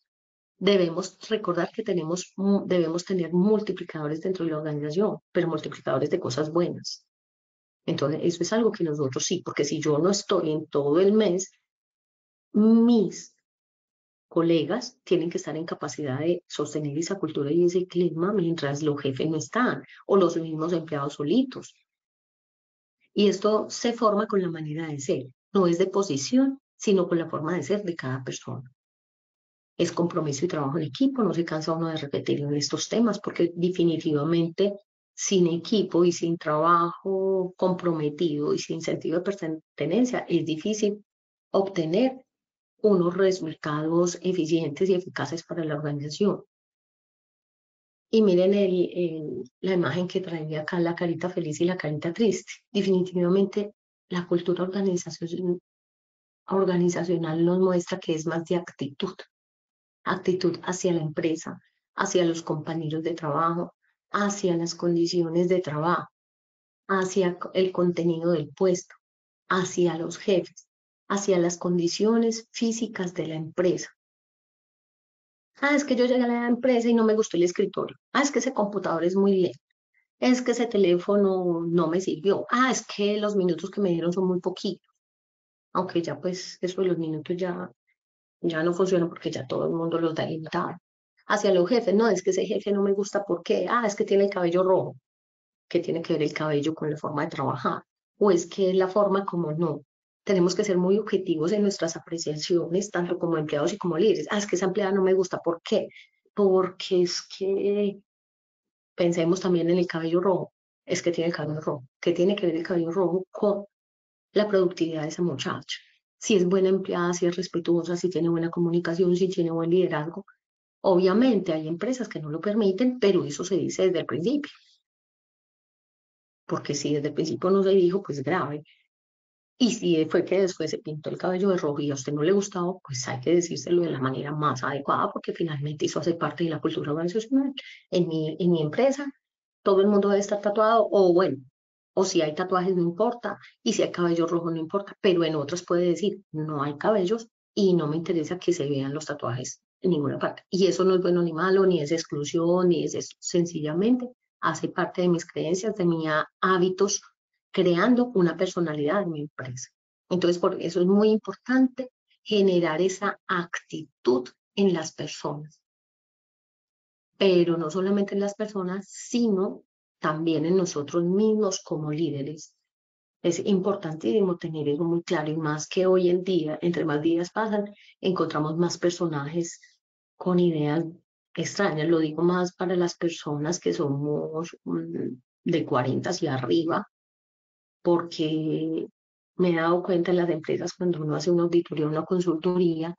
Debemos recordar que debemos tener multiplicadores dentro de la organización, pero multiplicadores de cosas buenas. Entonces, eso es algo que nosotros sí, porque si yo no estoy en todo el mes, mis colegas tienen que estar en capacidad de sostener esa cultura y ese clima mientras los jefes no están, o los mismos empleados solitos. Y esto se forma con la manera de ser, no es de posición, sino con la forma de ser de cada persona. Es compromiso y trabajo en equipo, no se cansa uno de repetir en estos temas, porque definitivamente sin equipo y sin trabajo comprometido y sin sentido de pertenencia es difícil obtener unos resultados eficientes y eficaces para la organización. Y miren la imagen que traía acá, la carita feliz y la carita triste. Definitivamente la cultura organizacional nos muestra que es más de actitud. Actitud hacia la empresa, hacia los compañeros de trabajo, hacia las condiciones de trabajo, hacia el contenido del puesto, hacia los jefes, hacia las condiciones físicas de la empresa. Es que yo llegué a la empresa y no me gustó el escritorio. Es que ese computador es muy lento. Es que ese teléfono no me sirvió. Es que los minutos que me dieron son muy poquitos. Aunque ya pues eso de los minutos ya no funciona porque ya todo el mundo los da limitado. Hacia los jefes, no, es que ese jefe no me gusta, ¿por qué? Es que tiene el cabello rojo. ¿Qué tiene que ver el cabello con la forma de trabajar? O es que la forma como no. Tenemos que ser muy objetivos en nuestras apreciaciones, tanto como empleados y como líderes. Es que esa empleada no me gusta, ¿por qué? Porque es que pensemos también en el cabello rojo. Es que tiene el cabello rojo. ¿Qué tiene que ver el cabello rojo con la productividad de esa muchacha? Si es buena empleada, si es respetuosa, si tiene buena comunicación, si tiene buen liderazgo. Obviamente hay empresas que no lo permiten, pero eso se dice desde el principio. Porque si desde el principio no se dijo, pues grave. Y si fue que después se pintó el cabello de rojo y a usted no le gustaba, pues hay que decírselo de la manera más adecuada, porque finalmente eso hace parte de la cultura organizacional. En mi empresa, todo el mundo debe estar tatuado, o bueno, o si hay tatuajes no importa, y si hay cabello rojo no importa, pero en otros puede decir, no hay cabellos y no me interesa que se vean los tatuajes en ninguna parte. Y eso no es bueno ni malo, ni es exclusión, ni es eso. Sencillamente hace parte de mis creencias, de mis hábitos, creando una personalidad en mi empresa. Entonces, por eso es muy importante generar esa actitud en las personas, pero no solamente en las personas, sino también en nosotros mismos como líderes. Es importantísimo tener eso muy claro y más que hoy en día, entre más días pasan, encontramos más personajes con ideas extrañas. Lo digo más para las personas que somos de 40 hacia arriba, porque me he dado cuenta en las empresas cuando uno hace una auditoría o una consultoría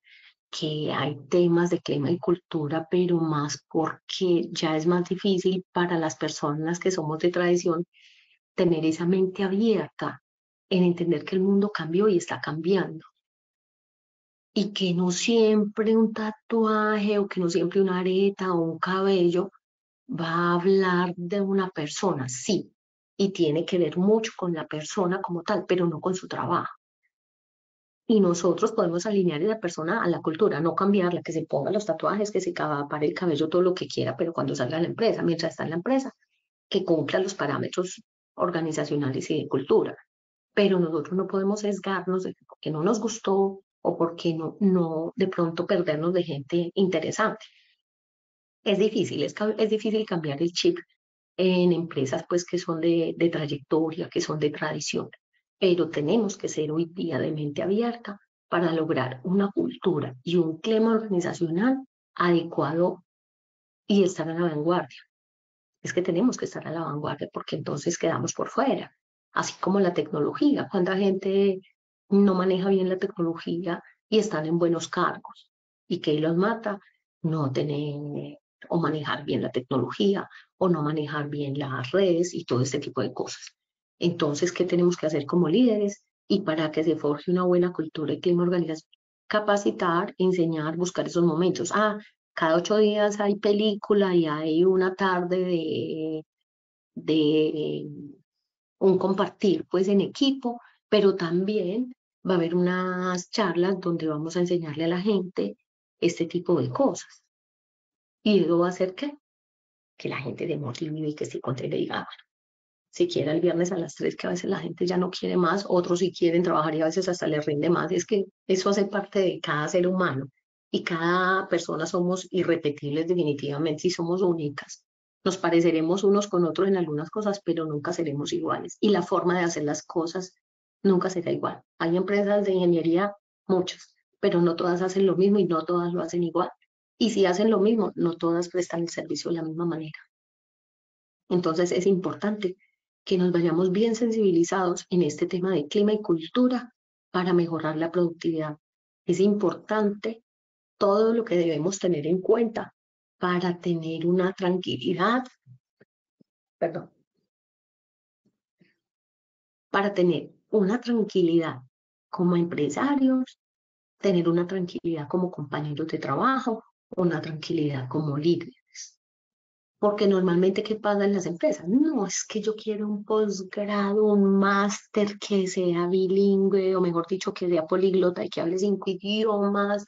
que hay temas de clima y cultura, pero más porque ya es más difícil para las personas que somos de tradición tener esa mente abierta en entender que el mundo cambió y está cambiando. Y que no siempre un tatuaje o que no siempre una areta o un cabello va a hablar de una persona, sí, y tiene que ver mucho con la persona como tal, pero no con su trabajo. Y nosotros podemos alinear a la persona a la cultura, no cambiarla, que se ponga los tatuajes, que se pare el cabello, todo lo que quiera, pero cuando salga a la empresa, mientras está en la empresa, que cumpla los parámetros organizacionales y de cultura. Pero nosotros no podemos sesgarnos de porque no nos gustó o porque no de pronto perdernos de gente interesante. Es difícil, es difícil cambiar el chip en empresas pues que son de trayectoria, que son de tradición, pero tenemos que ser hoy día de mente abierta para lograr una cultura y un clima organizacional adecuado y estar a la vanguardia. Es que tenemos que estar a la vanguardia porque entonces quedamos por fuera, así como la tecnología. ¿Cuánta gente no maneja bien la tecnología y están en buenos cargos? ¿Y qué los mata? No tener o manejar bien la tecnología o no manejar bien las redes y todo este tipo de cosas. Entonces, ¿qué tenemos que hacer como líderes? Y para que se forje una buena cultura y clima organizacional, capacitar, enseñar, buscar esos momentos. Cada 8 días hay película y hay una tarde de un compartir pues en equipo, pero también va a haber unas charlas donde vamos a enseñarle a la gente este tipo de cosas. Y eso va a hacer que la gente de motive y que se contenga y diga, bueno, siquiera el viernes a las 3, que a veces la gente ya no quiere más, otros sí quieren trabajar y a veces hasta les rinde más. Es que eso hace parte de cada ser humano y cada persona somos irrepetibles definitivamente y somos únicas. Nos pareceremos unos con otros en algunas cosas, pero nunca seremos iguales. Y la forma de hacer las cosas nunca será igual. Hay empresas de ingeniería, muchas, pero no todas hacen lo mismo y no todas lo hacen igual. Y si hacen lo mismo, no todas prestan el servicio de la misma manera. Entonces es importante que nos vayamos bien sensibilizados en este tema de clima y cultura para mejorar la productividad. Es importante todo lo que debemos tener en cuenta para tener una tranquilidad, perdón, para tener una tranquilidad como empresarios, tener una tranquilidad como compañeros de trabajo, una tranquilidad como líderes. Porque normalmente, ¿qué pasa en las empresas? No, es que yo quiero un posgrado, un máster que sea bilingüe, o mejor dicho, que sea políglota y que hable 5 idiomas,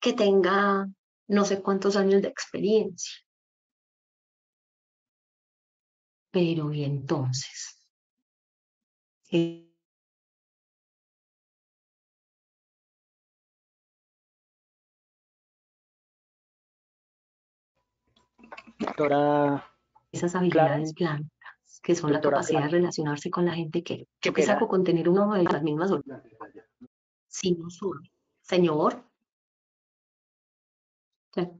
que tenga no sé cuántos años de experiencia. Pero y entonces, Doctora esas Clara, habilidades blandas, que son la doctora capacidad Clara, de relacionarse con la gente, que yo que espera. saco con tener uno de las mismas horas. Sí, no soy. Señor,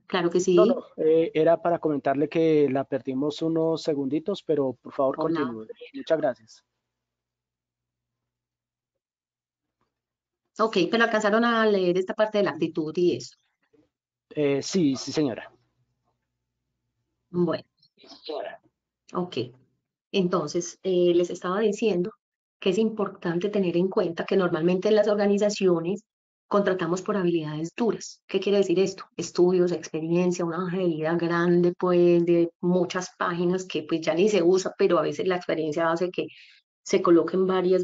claro que No, sí. era para comentarle que la perdimos unos segunditos, pero por favor Hola. continúe. Muchas gracias. Ok, pero alcanzaron a leer esta parte de la actitud y eso. Sí, sí, señora. Bueno, ok. Entonces, les estaba diciendo que es importante tener en cuenta que normalmente en las organizaciones contratamos por habilidades duras. ¿Qué quiere decir esto? Estudios, experiencia, una hoja de vida grande, pues, de muchas páginas que pues ya ni se usa, pero a veces la experiencia hace que se coloquen varias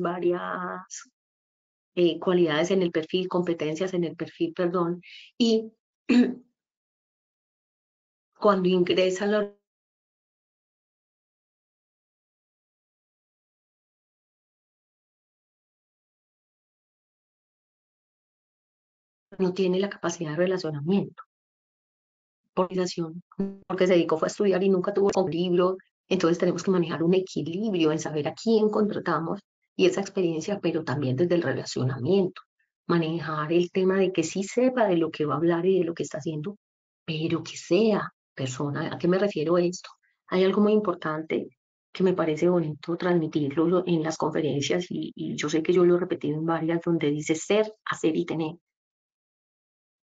cualidades en el perfil, competencias en el perfil, perdón, y cuando ingresa la no tiene la capacidad de relacionamiento, organización, porque se dedicó fue a estudiar y nunca tuvo un libro, entonces tenemos que manejar un equilibrio en saber a quién contratamos y esa experiencia, pero también desde el relacionamiento, manejar el tema de que sí sepa de lo que va a hablar y de lo que está haciendo, pero que sea persona. ¿A qué me refiero esto? Hay algo muy importante que me parece bonito transmitirlo en las conferencias y yo sé que yo lo he repetido en varias donde dice ser, hacer y tener.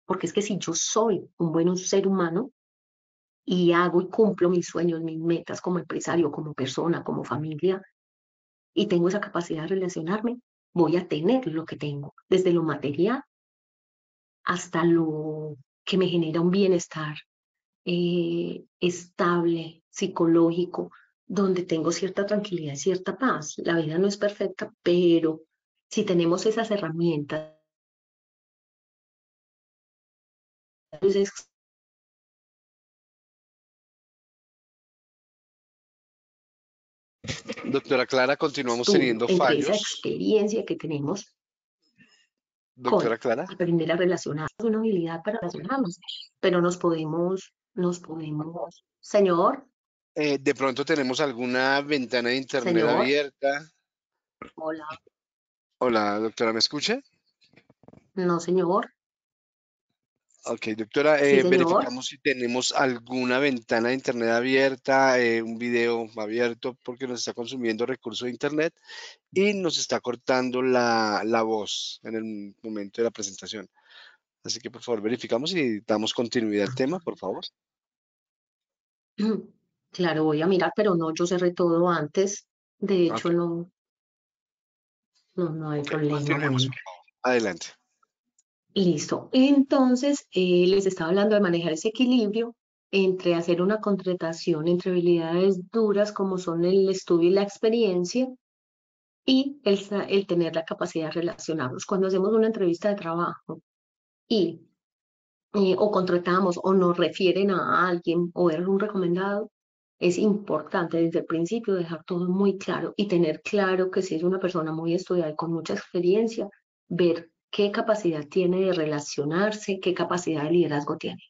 Porque es que si yo soy un buen ser humano y hago y cumplo mis sueños, mis metas como empresario, como persona, como familia, y tengo esa capacidad de relacionarme, voy a tener lo que tengo, desde lo material hasta lo que me genera un bienestar estable, psicológico, donde tengo cierta tranquilidad y cierta paz. La vida no es perfecta, pero si tenemos esas herramientas, entonces Doctora Clara, continuamos estudio, teniendo entre esa fallos. experiencia que tenemos Doctora con Clara. aprender a relacionar, es una habilidad para relacionarnos, pero nos podemos nos podemos... Señor, De pronto tenemos alguna ventana de internet señor, abierta. hola, Hola, doctora, ¿me escucha? no, señor, Ok, doctora, sí, señor. verificamos si tenemos alguna ventana de internet abierta, un video abierto, porque nos está consumiendo recursos de internet y nos está cortando la voz en el momento de la presentación. Así que por favor verificamos y damos continuidad al tema, por favor. Claro, voy a mirar, pero no, yo cerré todo antes. De Ok, hecho, no, no hay ok, problema. continuemos, Bueno, por favor. Adelante. listo. Entonces, les estaba hablando de manejar ese equilibrio entre hacer una contratación entre habilidades duras como son el estudio y la experiencia y el tener la capacidad de relacionarnos. Cuando hacemos una entrevista de trabajo y o contratamos o nos refieren a alguien o es un recomendado, es importante desde el principio dejar todo muy claro y tener claro que si es una persona muy estudiada y con mucha experiencia, ver qué capacidad tiene de relacionarse, qué capacidad de liderazgo tiene.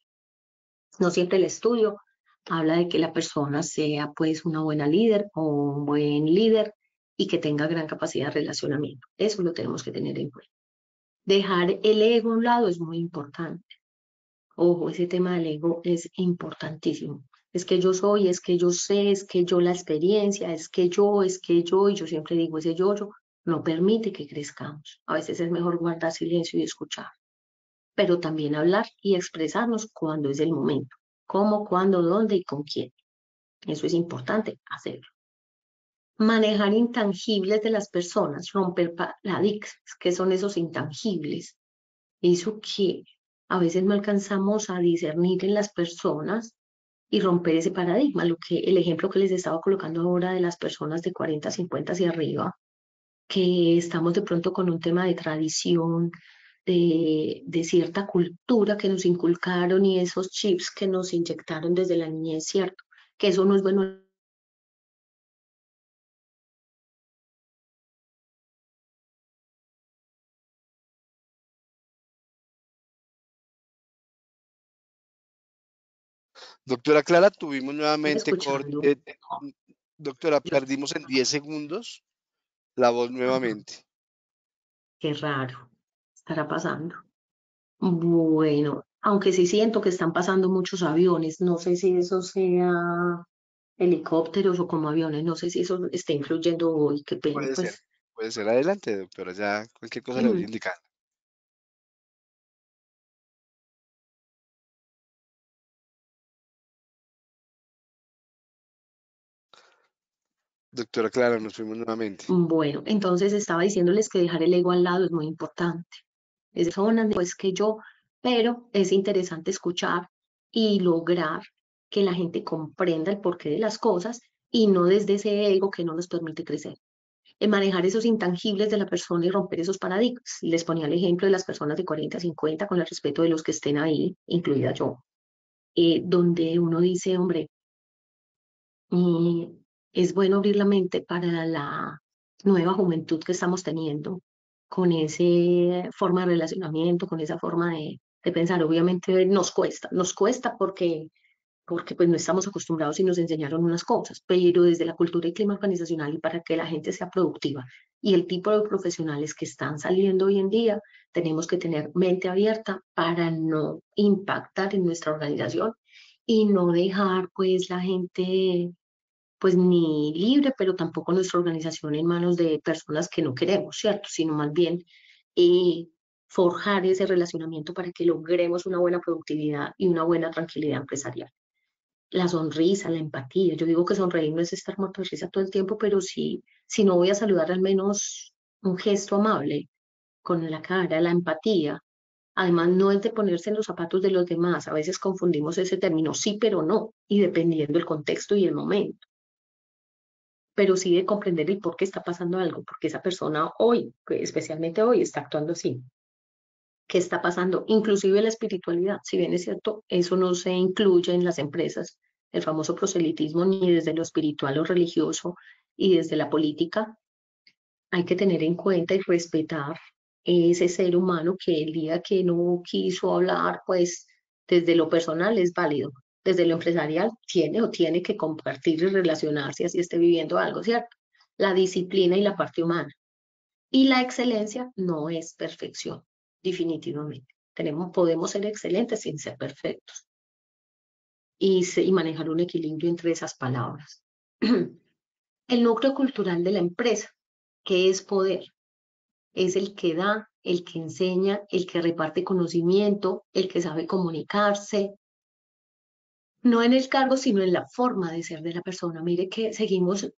No siempre el estudio habla de que la persona sea pues una buena líder o un buen líder y que tenga gran capacidad de relacionamiento. Eso lo tenemos que tener en cuenta. Dejar el ego a un lado es muy importante. Ojo, ese tema del ego es importantísimo. Es que yo soy, es que yo sé, es que yo la experiencia, es que yo, y yo siempre digo, ese yo no permite que crezcamos. A veces es mejor guardar silencio y escuchar, pero también hablar y expresarnos cuando es el momento. Cómo, cuándo, dónde y con quién. Eso es importante hacerlo. Manejar intangibles de las personas, romper paradigmas, que son esos intangibles. Eso que a veces no alcanzamos a discernir en las personas y romper ese paradigma, el ejemplo que les estaba colocando ahora de las personas de 40, 50 hacia arriba, que estamos de pronto con un tema de tradición, de cierta cultura que nos inculcaron y esos chips que nos inyectaron desde la niñez, ¿cierto? Que eso no es bueno. Doctora Clara, tuvimos nuevamente Escuchando. corte. Doctora, perdimos en 10 segundos la voz nuevamente. Qué raro, estará pasando. Bueno, aunque sí siento que están pasando muchos aviones, no sé si eso sea helicópteros o como aviones, no sé si eso está influyendo hoy, qué pena, Puede ser, pues. puede ser. Adelante, doctora, ya cualquier cosa le voy indicando. Doctora Clara, nos fuimos nuevamente. Bueno, entonces estaba diciéndoles que dejar el ego al lado es muy importante. Es personas, pues que yo, pero es interesante escuchar y lograr que la gente comprenda el porqué de las cosas y no desde ese ego que no nos permite crecer. En manejar esos intangibles de la persona y romper esos paradigmas. Les ponía el ejemplo de las personas de 40 a 50 con el respeto de los que estén ahí, incluida yo, donde uno dice, hombre, y es bueno abrir la mente para la nueva juventud que estamos teniendo, con esa forma de relacionamiento, con esa forma de pensar. Obviamente nos cuesta porque pues no estamos acostumbrados y nos enseñaron unas cosas, pero desde la cultura y clima organizacional y para que la gente sea productiva y el tipo de profesionales que están saliendo hoy en día, tenemos que tener mente abierta para no impactar en nuestra organización y no dejar pues la gente pues ni libre, pero tampoco nuestra organización en manos de personas que no queremos, ¿cierto? Sino más bien eh, forjar ese relacionamiento para que logremos una buena productividad y una buena tranquilidad empresarial. La sonrisa, la empatía. Yo digo que sonreír no es estar muerto de risa todo el tiempo, pero sí, si no voy a saludar al menos un gesto amable con la cara, la empatía. Además, no es de ponerse en los zapatos de los demás. A veces confundimos ese término, sí, pero no, y dependiendo del contexto y el momento, pero sí de comprender el por qué está pasando algo, porque esa persona hoy, especialmente hoy, está actuando así. ¿Qué está pasando? Inclusive la espiritualidad, si bien es cierto, eso no se incluye en las empresas, el famoso proselitismo, ni desde lo espiritual o religioso y desde la política, hay que tener en cuenta y respetar ese ser humano que el día que no quiso hablar, pues desde lo personal es válido, desde lo empresarial tiene que compartir y relacionarse así esté viviendo algo, ¿cierto? La disciplina y la parte humana. Y la excelencia no es perfección, definitivamente. Podemos ser excelentes sin ser perfectos y manejar un equilibrio entre esas palabras. El núcleo cultural de la empresa, ¿qué es poder? Es el que da, el que enseña, el que reparte conocimiento, el que sabe comunicarse, no en el cargo, sino en la forma de ser de la persona. Mire que seguimos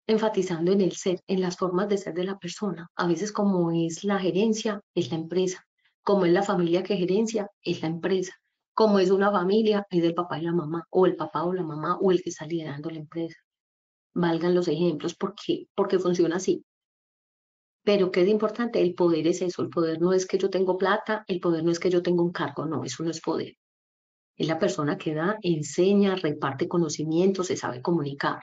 enfatizando en el ser, en las formas de ser de la persona. A veces como es la gerencia, es la empresa. Como es la familia que gerencia, es la empresa. Como es una familia, es el papá y la mamá, o el papá o la mamá, o el que está liderando la empresa. Valgan los ejemplos, porque funciona así. Pero ¿qué es importante? El poder es eso. El poder no es que yo tengo plata, el poder no es que yo tengo un cargo, no, eso no es poder. Es la persona que da, enseña, reparte conocimientos, se sabe comunicar.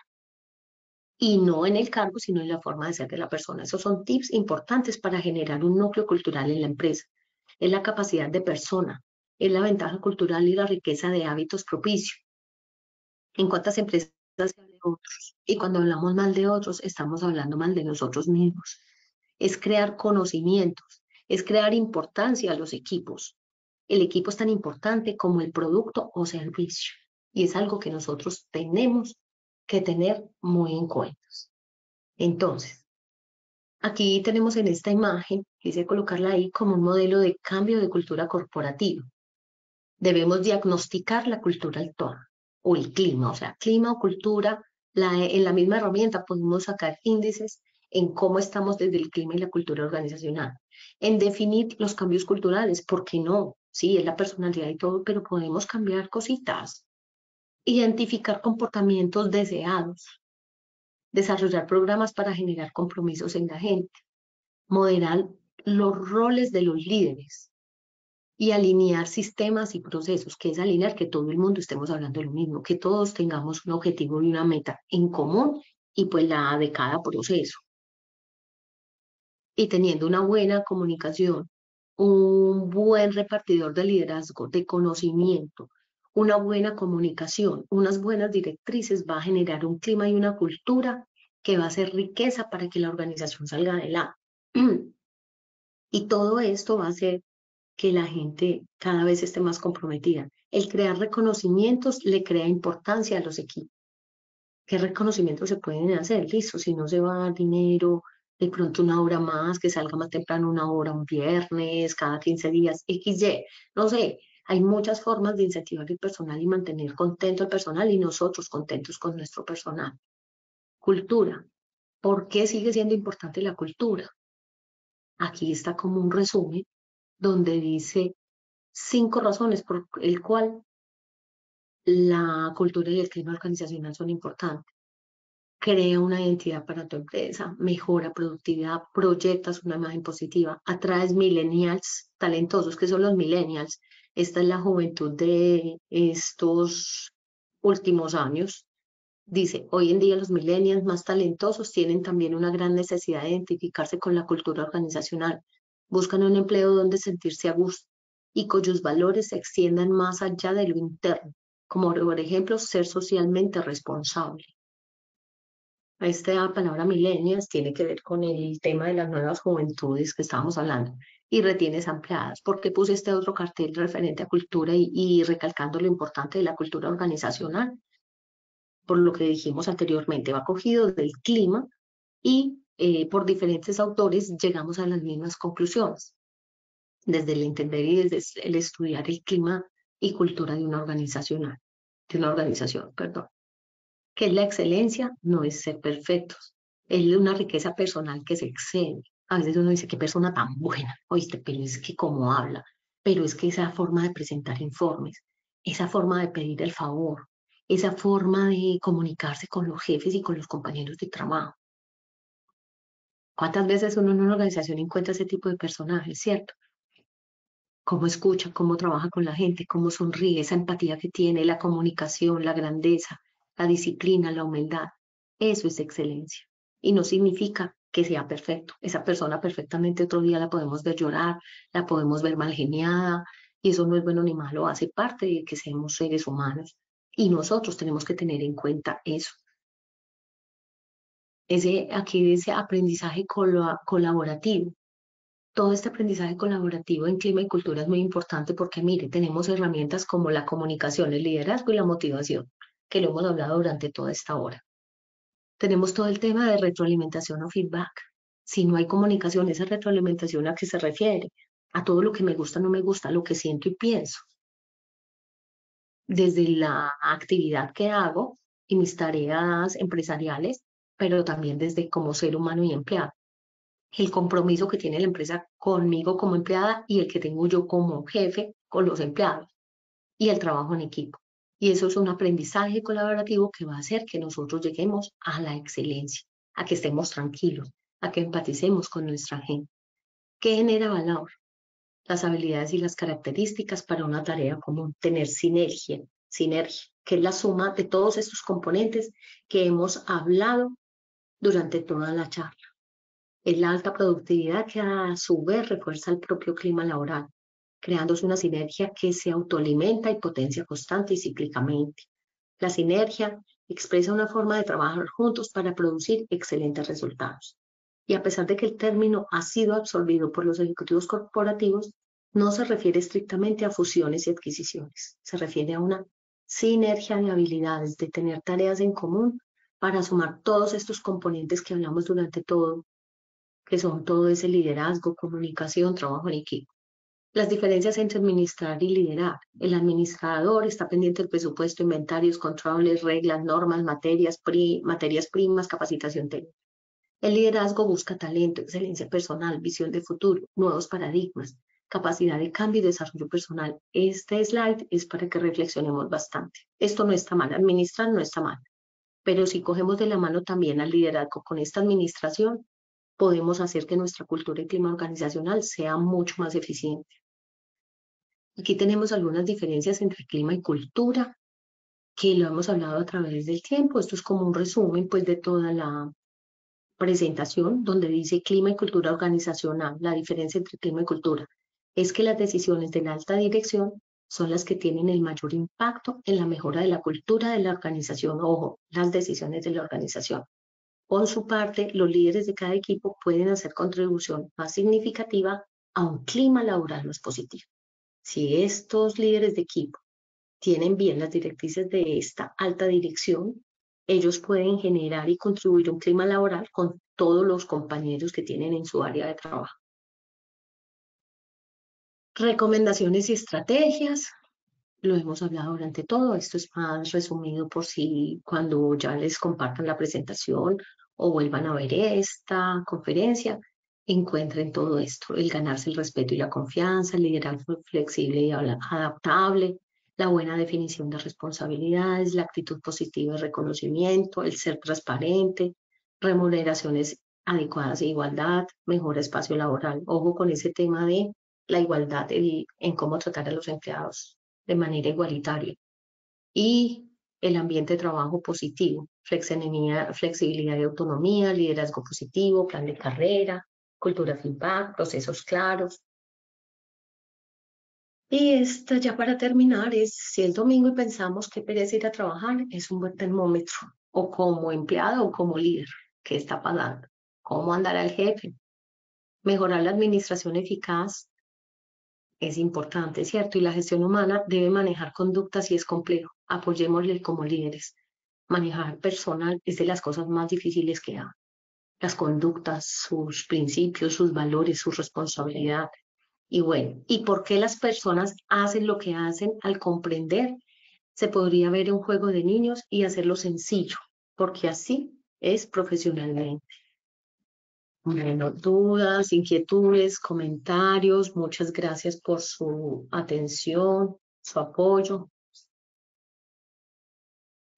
Y no en el cargo, sino en la forma de ser de la persona. Esos son tips importantes para generar un núcleo cultural en la empresa. Es la capacidad de persona, es la ventaja cultural y la riqueza de hábitos propicios. ¿En cuántas empresas se habla de otros? Y cuando hablamos mal de otros, estamos hablando mal de nosotros mismos. Es crear conocimientos, es crear importancia a los equipos. El equipo es tan importante como el producto o servicio. Y es algo que nosotros tenemos que tener muy en cuenta. Entonces, aquí tenemos en esta imagen, quise colocarla ahí como un modelo de cambio de cultura corporativa. Debemos diagnosticar la cultura actual o el clima, o sea, clima o cultura. En la misma herramienta podemos sacar índices en cómo estamos desde el clima y la cultura organizacional. En definir los cambios culturales, ¿por qué no? Sí, es la personalidad y todo, pero podemos cambiar cositas. Identificar comportamientos deseados. Desarrollar programas para generar compromisos en la gente. Moderar los roles de los líderes y alinear sistemas y procesos, que es alinear que todo el mundo estemos hablando de lo mismo, que todos tengamos un objetivo y una meta en común y pues la de cada proceso. Y teniendo una buena comunicación, un buen repartidor de liderazgo, de conocimiento, una buena comunicación, unas buenas directrices va a generar un clima y una cultura que va a ser riqueza para que la organización salga adelante. Y todo esto va a hacer que la gente cada vez esté más comprometida. El crear reconocimientos le crea importancia a los equipos. ¿Qué reconocimientos se pueden hacer? Listo, si no se va a dar dinero, de pronto una hora más, que salga más temprano una hora un viernes, cada 15 días, XY, no sé. Hay muchas formas de incentivar el personal y mantener contento al personal y nosotros contentos con nuestro personal. Cultura. ¿Por qué sigue siendo importante la cultura? Aquí está como un resumen donde dice 5 razones por el cual la cultura y el clima organizacional son importantes. Crea una identidad para tu empresa, mejora productividad, proyectas una imagen positiva, atraes millennials talentosos, que son los millennials. Esta es la juventud de estos últimos años. Dice, hoy en día los millennials más talentosos tienen también una gran necesidad de identificarse con la cultura organizacional. Buscan un empleo donde sentirse a gusto y cuyos valores se extiendan más allá de lo interno, como por ejemplo ser socialmente responsable. Esta palabra millennials tiene que ver con el tema de las nuevas juventudes que estábamos hablando y retienes ampliadas. ¿Por qué puse este otro cartel referente a cultura y recalcando lo importante de la cultura organizacional? Por lo que dijimos anteriormente, va cogido del clima y por diferentes autores llegamos a las mismas conclusiones, desde el entender y desde el estudiar el clima y cultura de una organización, perdón. ¿Qué es la excelencia? No es ser perfectos, es una riqueza personal que se excede. A veces uno dice, qué persona tan buena, oíste, pero es que cómo habla, pero es que esa forma de presentar informes, esa forma de pedir el favor, esa forma de comunicarse con los jefes y con los compañeros de trabajo. ¿Cuántas veces uno en una organización encuentra ese tipo de personajes, cierto? Cómo escucha, cómo trabaja con la gente, cómo sonríe, esa empatía que tiene, la comunicación, la grandeza, la disciplina, la humildad. Eso es excelencia. Y no significa que sea perfecto. Esa persona perfectamente otro día la podemos ver llorar, la podemos ver mal geniada, y eso no es bueno ni malo, hace parte de que seamos seres humanos. Y nosotros tenemos que tener en cuenta eso. Aquí dice aprendizaje colaborativo. Todo este aprendizaje colaborativo en clima y cultura es muy importante porque, mire, tenemos herramientas como la comunicación, el liderazgo y la motivación, que lo hemos hablado durante toda esta hora. Tenemos todo el tema de retroalimentación o feedback. Si no hay comunicación, esa retroalimentación a qué se refiere, a todo lo que me gusta, no me gusta, lo que siento y pienso. Desde la actividad que hago y mis tareas empresariales, pero también desde como ser humano y empleado. El compromiso que tiene la empresa conmigo como empleada y el que tengo yo como jefe con los empleados y el trabajo en equipo. Y eso es un aprendizaje colaborativo que va a hacer que nosotros lleguemos a la excelencia, a que estemos tranquilos, a que empaticemos con nuestra gente. ¿Qué genera valor? Las habilidades y las características para una tarea común, tener sinergia, que es la suma de todos estos componentes que hemos hablado durante toda la charla. Es la alta productividad que a su vez refuerza el propio clima laboral, creándose una sinergia que se autoalimenta y potencia constante y cíclicamente. La sinergia expresa una forma de trabajar juntos para producir excelentes resultados. Y a pesar de que el término ha sido absorbido por los ejecutivos corporativos, no se refiere estrictamente a fusiones y adquisiciones. Se refiere a una sinergia de habilidades, de tener tareas en común para sumar todos estos componentes que hablamos durante todo, que son todo ese liderazgo, comunicación, trabajo en equipo. Las diferencias entre administrar y liderar. El administrador está pendiente del presupuesto, inventarios, controles, reglas, normas, materias primas, capacitación técnica. El liderazgo busca talento, excelencia personal, visión de futuro, nuevos paradigmas, capacidad de cambio y desarrollo personal. Este slide es para que reflexionemos bastante. Esto no está mal, administrar no está mal, pero si cogemos de la mano también al liderazgo con esta administración, podemos hacer que nuestra cultura y clima organizacional sea mucho más eficiente. Aquí tenemos algunas diferencias entre clima y cultura, que lo hemos hablado a través del tiempo. Esto es como un resumen pues, de toda la presentación, donde dice clima y cultura organizacional. La diferencia entre clima y cultura es que las decisiones de la alta dirección son las que tienen el mayor impacto en la mejora de la cultura de la organización. Ojo, las decisiones de la organización. Por su parte, los líderes de cada equipo pueden hacer contribución más significativa a un clima laboral más positivo. Si estos líderes de equipo tienen bien las directrices de esta alta dirección, ellos pueden generar y contribuir un clima laboral con todos los compañeros que tienen en su área de trabajo. Recomendaciones y estrategias. Lo hemos hablado durante todo. Esto es más resumido por si cuando ya les compartan la presentación o vuelvan a ver esta conferencia, encuentren todo esto. El ganarse el respeto y la confianza, el liderazgo flexible y adaptable, la buena definición de responsabilidades, la actitud positiva y reconocimiento, el ser transparente, remuneraciones adecuadas e igualdad, mejor espacio laboral. Ojo con ese tema de la igualdad en cómo tratar a los empleados de manera igualitaria. Y el ambiente de trabajo positivo, flexibilidad y autonomía, liderazgo positivo, plan de carrera, cultura feedback, procesos claros. Y esta ya para terminar es, si es domingo y pensamos que pereza ir a trabajar, es un buen termómetro, o como empleado o como líder, ¿qué está pasando? ¿Cómo andar al jefe? Mejorar la administración eficaz, es importante, ¿cierto? Y la gestión humana debe manejar conductas y es complejo. Apoyémosle como líderes. Manejar personal es de las cosas más difíciles que hay. Las conductas, sus principios, sus valores, su responsabilidad. Y bueno, ¿y por qué las personas hacen lo que hacen al comprender? Se podría ver un juego de niños y hacerlo sencillo, porque así es profesionalmente. Bueno, dudas, inquietudes, comentarios, muchas gracias por su atención, su apoyo.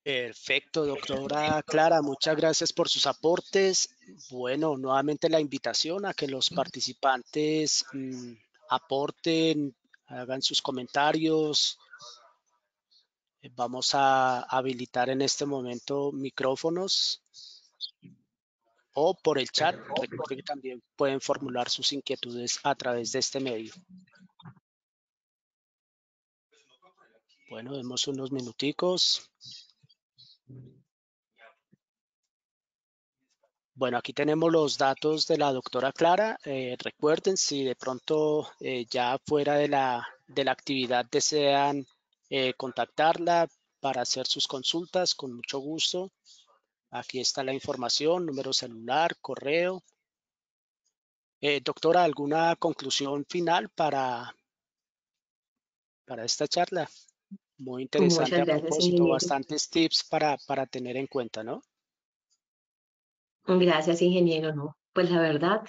Perfecto, doctora Clara, muchas gracias por sus aportes. Bueno, nuevamente la invitación a que los participantes aporten, hagan sus comentarios. Vamos a habilitar en este momento micrófonos o por el chat. Recuerden que también pueden formular sus inquietudes a través de este medio. Bueno, demos unos minuticos. Bueno, aquí tenemos los datos de la doctora Clara. Recuerden, si de pronto ya fuera de la actividad desean contactarla para hacer sus consultas, con mucho gusto. Aquí está la información, número celular, correo. Doctora, ¿alguna conclusión final para esta charla? Muy interesante Muchas a gracias, propósito, ingeniero. bastantes tips para tener en cuenta, ¿no? Gracias, ingeniero. No, pues la verdad,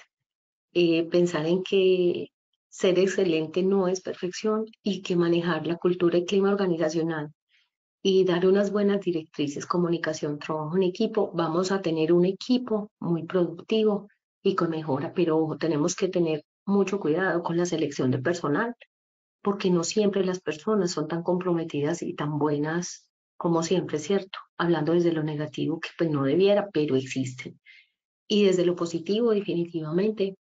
pensar en que ser excelente no es perfección y que manejar la cultura y clima organizacional y dar unas buenas directrices, comunicación, trabajo en equipo, vamos a tener un equipo muy productivo y con mejora, pero ojo, tenemos que tener mucho cuidado con la selección de personal, porque no siempre las personas son tan comprometidas y tan buenas como siempre, ¿cierto? Hablando desde lo negativo, que pues no debiera, pero existen. Y desde lo positivo, definitivamente,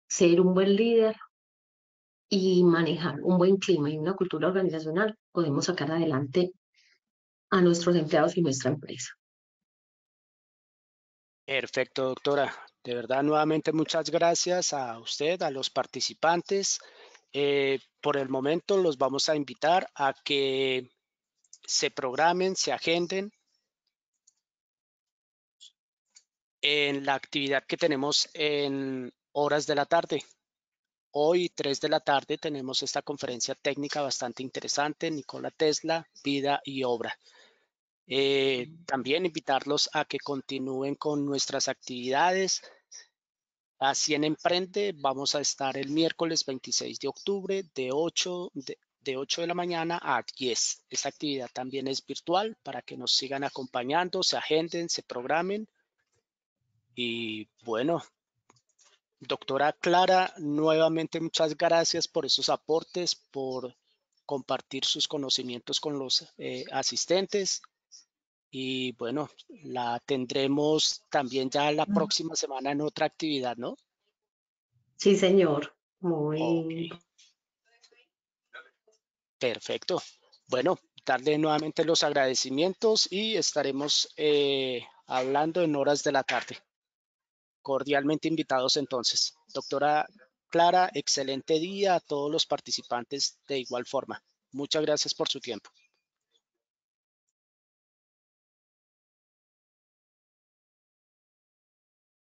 ser un buen líder y manejar un buen clima y una cultura organizacional, podemos sacar adelante a nuestros empleados y nuestra empresa. Perfecto, doctora. De verdad, nuevamente muchas gracias a usted, a los participantes. Por el momento los vamos a invitar a que se programen, se agenden en la actividad que tenemos en horas de la tarde. Hoy, 3 de la tarde, tenemos esta conferencia técnica bastante interesante, Nikola Tesla, vida y obra. También invitarlos a que continúen con nuestras actividades. Así en Emprende vamos a estar el miércoles 26 de octubre de 8 de la mañana a 10. Esta actividad también es virtual para que nos sigan acompañando, se agenden, se programen. Y bueno, doctora Clara, nuevamente muchas gracias por esos aportes, por compartir sus conocimientos con los asistentes. Y bueno, la tendremos también ya la próxima semana en otra actividad, ¿no? Sí, señor. Ok, Muy perfecto. Bueno, darle nuevamente los agradecimientos y estaremos hablando en horas de la tarde. Cordialmente invitados entonces. Doctora Clara, excelente día a todos los participantes de igual forma. Muchas gracias por su tiempo.